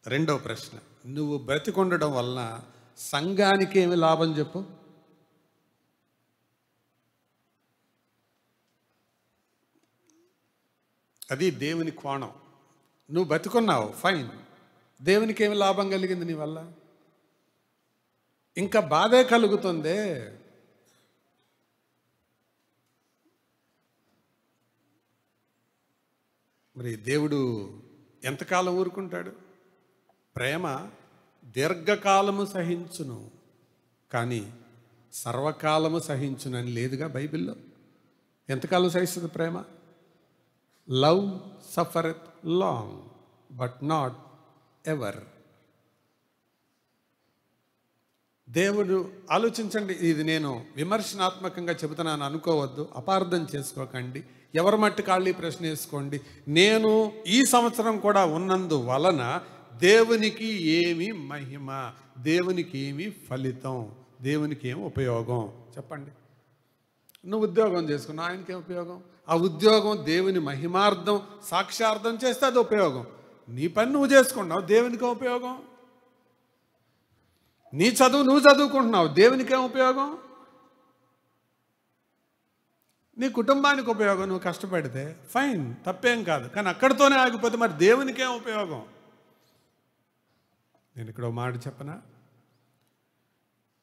A: రెండవ ప్రశ్న, నువ్వు బ్రతికొండటం వలన సంఘానికి ఏమి లాభం చెప్పు? అది దేవుని కోణం. నువ్వు బతుకున్నావు, ఫైన్. దేవునికి ఏమి లాభం కలిగింది నీ వల్ల? ఇంకా బాధే కలుగుతుందే. మరి దేవుడు ఎంతకాలం ఊరుకుంటాడు? ప్రేమ దీర్ఘకాలము సహించును కానీ సర్వకాలము సహించును అని లేదుగా బైబిల్లో. ఎంతకాలం సహిస్తుంది ప్రేమ? Love suffereth long but not ever. దేవుడు ఆలోచించండి. ఇది నేను విమర్శనాత్మకంగా చెబుతున్నాను అనుకోవద్దు, అపార్థం చేసుకోకండి. ఎవరి మట్టి కాళ్ళీ ప్రశ్న వేసుకోండి. నేను ఈ సంవత్సరం కూడా ఉన్నందు వలన దేవునికి ఏమి మహిమ, దేవునికి ఏమి ఫలితం, దేవునికి ఏమి ఉపయోగం చెప్పండి. నువ్వు ఉద్యోగం చేసుకున్నావు, ఆయనకేం ఉపయోగం? ఆ ఉద్యోగం దేవుని మహిమార్థం సాక్ష్యార్థం చేస్తే అది ఉపయోగం. నీ పని నువ్వు చేసుకున్నావు, దేవునికే ఉపయోగం. నీ చదువు నువ్వు చదువుకుంటున్నావు, దేవునికేం ఉపయోగం? నీ కుటుంబానికి ఉపయోగం. నువ్వు కష్టపడితే ఫైన్, తప్పేం కాదు. కానీ అక్కడితోనే ఆగిపోతే మరి దేవునికేం ఉపయోగం? నేను ఇక్కడ మాట చెప్పనా,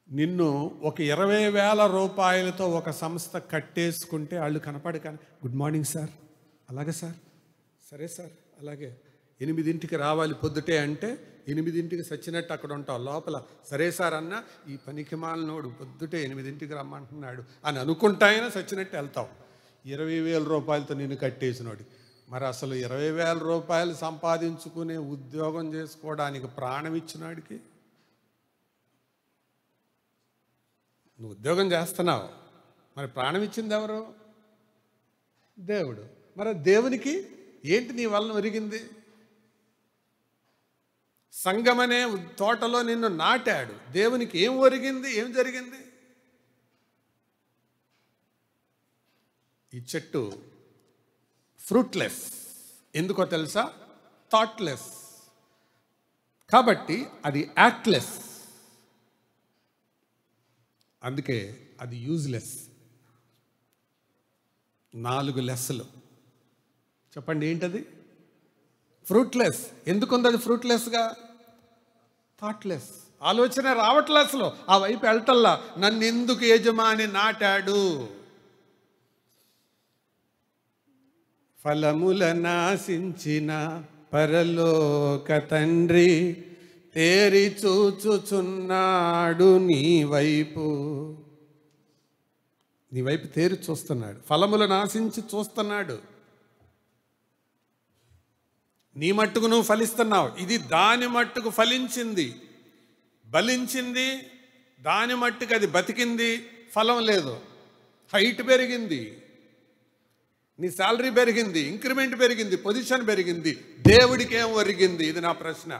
A: నిన్ను ఒక 20,000 రూపాయలతో ఒక సంస్థ కట్టేసుకుంటే వాళ్ళు కనపడి కానీ గుడ్ మార్నింగ్ సార్, అలాగే సార్, సరే సార్, అలాగే 8ంటికి రావాలి పొద్దుటే అంటే 8ంటికి సచ్చినట్టు అక్కడ ఉంటావు. లోపల సరే సార్ అన్న ఈ పనికి మాలినోడు పొద్దుటే 8ంటికి రమ్మంటున్నాడు అని అనుకుంటాయని సచ్చినట్టు వెళ్తావు. 20,000 రూపాయలతో నిన్ను కట్టేసినోడు. మరి అసలు 20,000 రూపాయలు సంపాదించుకునే ఉద్యోగం చేసుకోవడానికి ప్రాణం ఇచ్చినాడికి నువ్వు ఉద్యోగం చేస్తున్నావు, మరి ప్రాణం ఇచ్చింది ఎవరు? దేవుడు. మరి దేవునికి ఏంటి నీ వలన ఒరిగింది? సంగమనే తోటలో నిన్ను నాటాడు, దేవునికి ఏం ఒరిగింది? ఏం జరిగింది? ఈ చెట్టు ఫ్రూట్లెస్, ఎందుకో తెలుసా? థాట్లెస్. కాబట్టి అది యాక్ట్లెస్, అందుకే అది యూజ్లెస్. 4 లెస్సులు చెప్పండి, ఏంటది? ఫ్రూట్లెస్. ఎందుకుంది అది ఫ్రూట్లెస్గా? థాట్లెస్. ఆలోచన రావట్లే, అసలు ఆ వైపు వెళ్ళటల్లా. నన్ను ఎందుకు యజమాని నాటాడు? ఫలముల నాశించిన పరలోక తండ్రి తేరి చూచుచున్నాడు నీ వైపు తేరి చూస్తున్నాడు. ఫలములు నాశించి చూస్తున్నాడు. నీ మట్టుకు నువ్వు ఫలిస్తున్నావు. ఇది దాని మట్టుకు ఫలించింది, బలించింది, దాని మట్టుకు అది బతికింది, ఫలం లేదు. హైట్ పెరిగింది, నీ శాలరీ పెరిగింది, ఇంక్రిమెంట్ పెరిగింది, పొజిషన్ పెరిగింది. దేవుడికి ఏం ఒరిగింది? ఇది నా ప్రశ్న.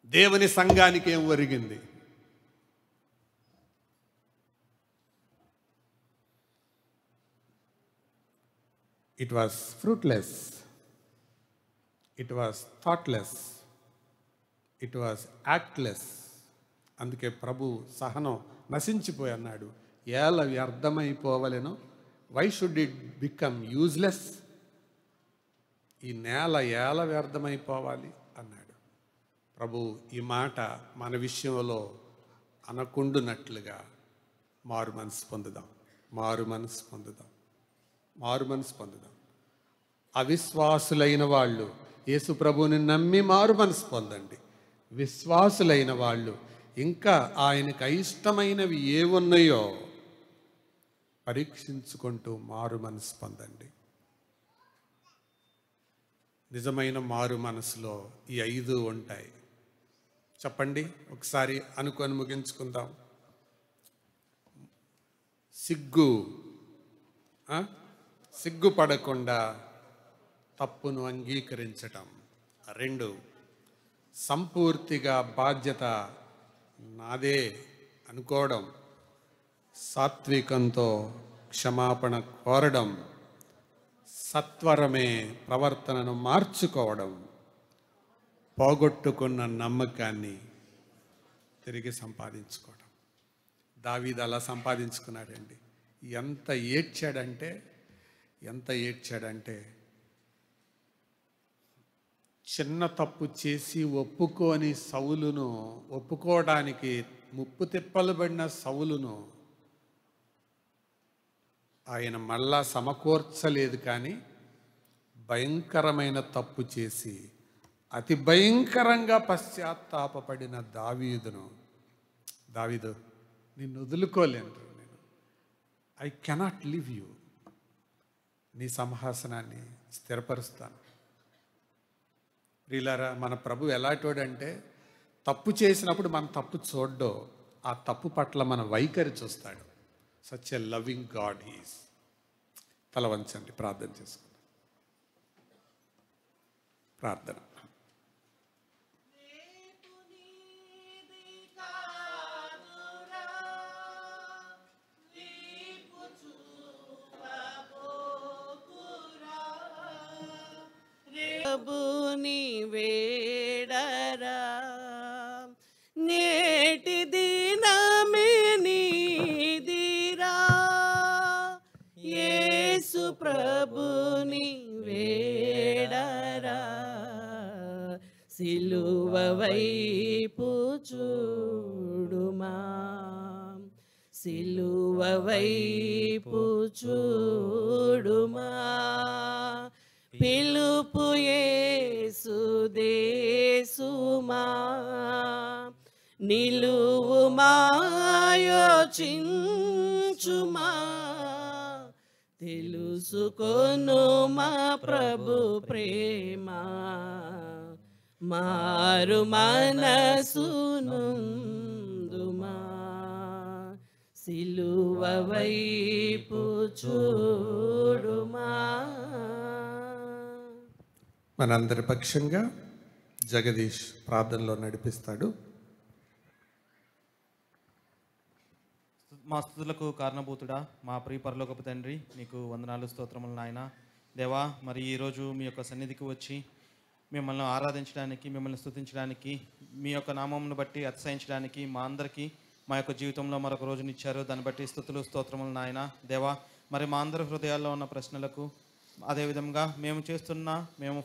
A: దేవుని సంఘానికి ఏం ఒరిగింది? It was fruitless, it was thoughtless, it was actless. అందుకే ప్రభు సహనం నశించిపోయి అన్నాడు, ఏల వ్యర్థమైపోవలెను. Why should it become useless? ఈ నేల ఏల వ్యర్థమైపోవాలి అన్నాడు ప్రభు. ఈ మాట మన విషయంలో అనకుండునట్లుగా మారు మనసు పొందుదాం, మారు మనసు పొందుదాం, మారు మనసు పొందుదాం. అవిశ్వాసులైన వాళ్ళు యేసు ప్రభువుని నమ్మి మారు మనసు పొందండి. విశ్వాసులైన వాళ్ళు ఇంకా ఆయనకు అయిష్టమైనవి ఏమున్నాయో పరీక్షించుకుంటూ మారు మనసు పొందండి. నిజమైన మారు మనసులో ఈ 5 ఉంటాయి. చెప్పండి, ఒకసారి అనుకొని ముగించుకుందాం. సిగ్గుపడకుండా తప్పును అంగీకరించటం. 2, సంపూర్తిగా బాధ్యత నాదే అనుకోవడం. సాత్వికంతో క్షమాపణ కోరడం. సత్వరమే ప్రవర్తనను మార్చుకోవడం. పోగొట్టుకున్న నమ్మకాన్ని తిరిగి సంపాదించుకోవడం. దావీదు అలా సంపాదించుకున్నాడండి. ఎంత ఏడ్చాడంటే చిన్న తప్పు చేసి ఒప్పుకోవడానికి ముప్పు తిప్పలు పడిన సౌలును ఆయన మళ్ళా సమకూర్చలేదు. కానీ భయంకరమైన తప్పు చేసి అతి భయంకరంగా పశ్చాత్తాపపడిన దావీదు నిన్ను వదులుకోలేను, నేను ఐ కెనాట్ లీవ్ యూ, నీ సింహాసనాన్ని స్థిరపరుస్తాను. ప్రియులారా, మన ప్రభు ఎలాంటోడంటే తప్పు చేసినప్పుడు మన తప్పు చూడ్డో, ఆ తప్పు పట్ల మన వైఖరి చూస్తాడు. Such a loving God he's. తల వంచండి, ప్రార్థన చేసుకుందాం. ప్రార్థన.
B: యేసు ప్రభుని వేడరా, సిలువ వైపు చూడుమా, సిలువ వైపు చూడుమా. పిలుపు యేసు దేశుమా, నిలువుమా యోచించుమా, తెలుసుకొను మా ప్రభు ప్రేమ, మారు మనసునుందుమా, సిలువ వైపు చూడుమా.
A: మనందరి పక్షంగా జగదీష్ ప్రార్థనలో నడిపిస్తాడు.
C: మా స్తుతులకు కారణభూతుడా, మా ప్రియ పరలోకపు తండ్రి, నీకు వందనాలు స్తోత్రములు నాయన. దేవా, మరి ఈరోజు మీ యొక్క సన్నిధికి వచ్చి మిమ్మల్ని ఆరాధించడానికి, మిమ్మల్ని స్తుతించడానికి, మీ యొక్క నామమును బట్టి అతిశయించడానికి మా అందరికీ మా యొక్క జీవితంలో మరొక రోజునిచ్చారు. దాన్ని బట్టి స్తుతులు స్తోత్రములు నాయన. దేవా, మరి మా అందరి హృదయాల్లో ఉన్న ప్రశ్నలకు, అదేవిధంగా మేము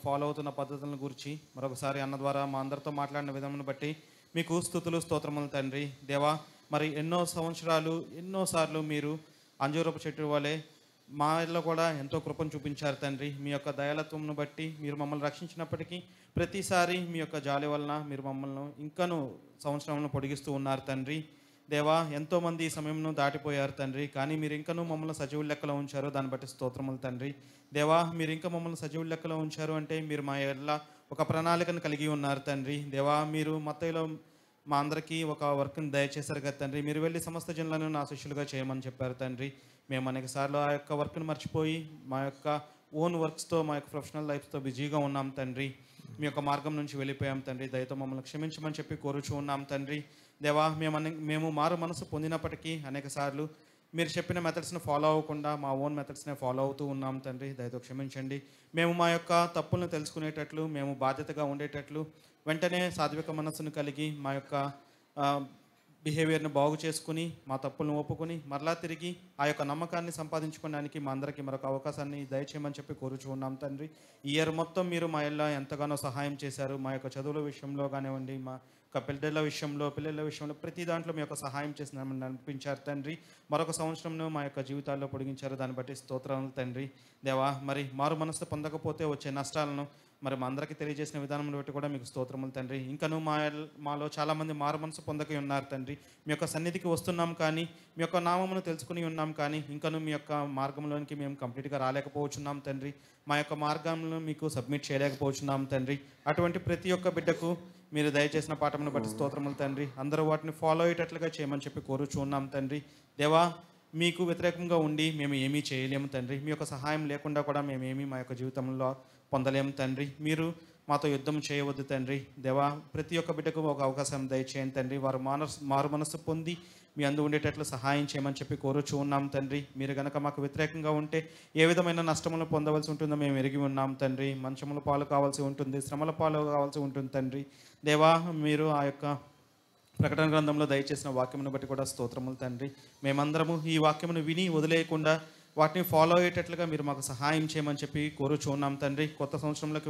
C: ఫాలో అవుతున్న పద్ధతులను గురించి మరొకసారి అన్న ద్వారా మా అందరితో మాట్లాడిన విధమును బట్టి మీకు స్తుతులు స్తోత్రములు తండ్రి. దేవా, మరి ఎన్నోసార్లు మీరు అంజూరపు చెట్టు వలె మా ఇళ్ళలో కూడా ఎంతో కృపను చూపించారు తండ్రి. మీ యొక్క దయాలత్వంను బట్టి మీరు మమ్మల్ని రక్షించినప్పటికీ ప్రతిసారి మీ యొక్క జాలి వలన మీరు మమ్మల్ని ఇంకనూ సంవత్సరంలో పొడిగిస్తూ ఉన్నారు తండ్రి. దేవా, ఎంతోమంది ఈ సమయంను దాటిపోయారు తండ్రి, కానీ మీరు ఇంకనూ మమ్మల్ని సజీవుల లెక్కలో ఉంచారు. దాన్ని బట్టి స్తోత్రములు తండ్రి. దేవా, మీరు ఇంకా మమ్మల్ని సజీవుల లెక్కలో ఉంచారు అంటే మీరు మా ఎడల ఒక ప్రణాళికను కలిగి ఉన్నారు తండ్రి. దేవా, మీరు మత్తయిలో మా అందరికీ ఒక వర్క్ని దయచేశారు కదా తండ్రి. మీరు వెళ్ళి సమస్త జనులను నా శిష్యులుగా చేయమని చెప్పారు తండ్రి. మేము అనేక సార్లు ఆ యొక్క వర్క్ని మర్చిపోయి మా యొక్క ఓన్ వర్క్స్తో, మా యొక్క ప్రొఫెషనల్ లైఫ్తో బిజీగా ఉన్నాం తండ్రి. మీ యొక్క మార్గం నుంచి వెళ్ళిపోయాం తండ్రి. దయతో మమ్మల్ని క్షమించమని చెప్పి కోరుచూ ఉన్నాం తండ్రి. దేవా, మేము మారు మనసు పొందినప్పటికీ అనేక సార్లు మీరు చెప్పిన మెథడ్స్ని ఫాలో అవ్వకుండా మా ఓన్ మెథడ్స్నే ఫాలో అవుతూ ఉన్నాం తండ్రి. దయతో క్షమించండి. మేము మా యొక్క తప్పులను తెలుసుకునేటట్లు, మేము బాధ్యతగా ఉండేటట్లు వెంటనే సాత్విక మనస్సును కలిగి మా యొక్క బిహేవియర్ని బాగు చేసుకుని మా తప్పులను ఒప్పుకొని మరలా తిరిగి ఆ యొక్క నమ్మకాన్ని సంపాదించుకోవడానికి మా అందరికీ మరొక అవకాశాన్ని దయచేయమని చెప్పి కోరుచూ ఉన్నాం తండ్రి. ఈ ఇయర్ మొత్తం మీరు మా ఇళ్ళ ఎంతగానో సహాయం చేశారు. మా యొక్క చదువుల విషయంలో కానివ్వండి, మా యొక్క పిల్లల విషయంలో ప్రతి దాంట్లో మీ యొక్క సహాయం చేసి నడిపించారు తండ్రి. మరొక సంవత్సరంలో మా యొక్క జీవితాల్లో పొడిగించారు. దాన్ని బట్టి స్తోత్రాలు తండ్రి. దేవా, మరి మారు మనసు పొందకపోతే వచ్చే నష్టాలను మరి మా అందరికీ తెలియజేసిన విధానం బట్టి కూడా మీకు స్తోత్రములు తండ్రి. ఇంకనూ మాలో చాలామంది మారు మనసు పొందక ఉన్నారు తండ్రి. మీ యొక్క సన్నిధికి వస్తున్నాం కానీ, మీ యొక్క నామమును తెలుసుకుని ఉన్నాం కానీ, ఇంకనూ మీ యొక్క మార్గంలోనికి మేము కంప్లీట్గా రాలేకపోతున్నాం తండ్రి. మా యొక్క మార్గంలో మీకు సబ్మిట్ చేయలేకపోతున్నాం తండ్రి. అటువంటి ప్రతి ఒక్క బిడ్డకు మీరు దయచేసిన పాఠమును బట్టి స్తోత్రములు తండ్రి. అందరూ వాటిని ఫాలో అయ్యేటట్లుగా చేయమని చెప్పి కోరుచున్నాం తండ్రి. దేవా, మీకు వ్యతిరేకంగా ఉండి మేము ఏమీ చేయలేము తండ్రి. మీ యొక్క సహాయం లేకుండా కూడా మేమేమీ మా యొక్క జీవితంలో పొందలేము తండ్రి. మీరు మాతో యుద్ధం చేయవద్దు తండ్రి. దేవా, ప్రతి ఒక్క బిడ్డకు ఒక అవకాశం దయచేయండి తండ్రి. వారు మారు మనసు పొంది మీ అందు ఉండేటట్లు సహాయం చేయమని చెప్పి కోరుచూ ఉన్నాం తండ్రి. మీరు కనుక మాకు వ్యతిరేకంగా ఉంటే ఏ విధమైన నష్టములను పొందవలసి ఉంటుందో మేము ఎరిగి ఉన్నాం తండ్రి. మంచముల పాలు కావాల్సి ఉంటుంది, శ్రమల పాలు కావాల్సి ఉంటుంది తండ్రి. దేవా, మీరు ఆ యొక్క ప్రకటన గ్రంథంలో దయచేసిన వాక్యమును బట్టి కూడా స్తోత్రములు తండ్రి. మేమందరము ఈ వాక్యమును విని వదిలేయకుండా వాటిని ఫాలో అయ్యేటట్లుగా మీరు మాకు సహాయం చేయమని చెప్పి కోరుచున్నాం తండ్రి. కొత్త సంవత్సరంలోకి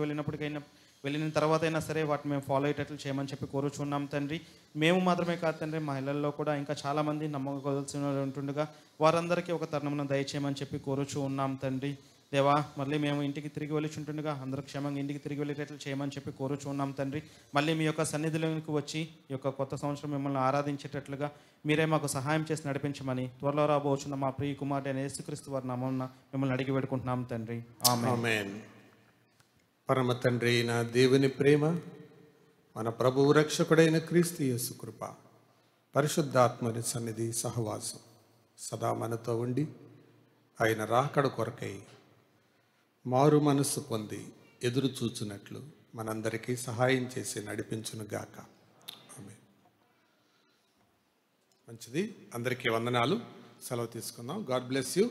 C: వెళ్ళిన తర్వాత అయినా సరే వాటిని మేము ఫాలో అయ్యేటట్లు చేయమని చెప్పి కోరుచున్నాం తండ్రి. మేము మాత్రమే కాదు తండ్రి, మా ఇళ్లలో కూడా ఇంకా చాలామంది నమ్మకవలసిన ఉంటుండగా వారందరికీ ఒక తరుణమును దయచేయమని చెప్పి కోరుచూ ఉన్నాం తండ్రి. దేవా, మళ్ళీ మేము ఇంటికి తిరిగి వెళ్ళుచుంటుండగా అందరూ క్షేమంగా ఇంటికి తిరిగి వెళ్ళేటట్లు చేయమని చెప్పి కోరుచున్నాం తండ్రి. మళ్ళీ మీ యొక్క సన్నిధిలోకి వచ్చి ఈ యొక్క కొత్త సంవత్సరం మిమ్మల్ని ఆరాధించేటట్లుగా మీరే మాకు సహాయం చేసి నడిపించమని త్వరలో రాబోచున్న మా ప్రియ కుమారుడు అయిన యేసుక్రీస్తు వారి నామమున మిమ్మల్ని అడిగి పెట్టుకుంటున్నాం తండ్రి.
A: ఆమేన్. పరమ తండ్రి అయిన దేవుని ప్రేమ, మన ప్రభువు రక్షకుడైన క్రీస్తు యేసు కృప, పరిశుద్ధాత్మని సన్నిధి సహవాసం సదా మనతో ఉండి ఆయన రాకడ కొరకై మారు మనస్సు పొంది ఎదురు చూచున్నట్లు మనందరికీ సహాయం చేసి నడిపించునుగాక. ఆమేన్. మంచిది, అందరికీ వందనాలు. సెలవు తీసుకుందాం. God bless you.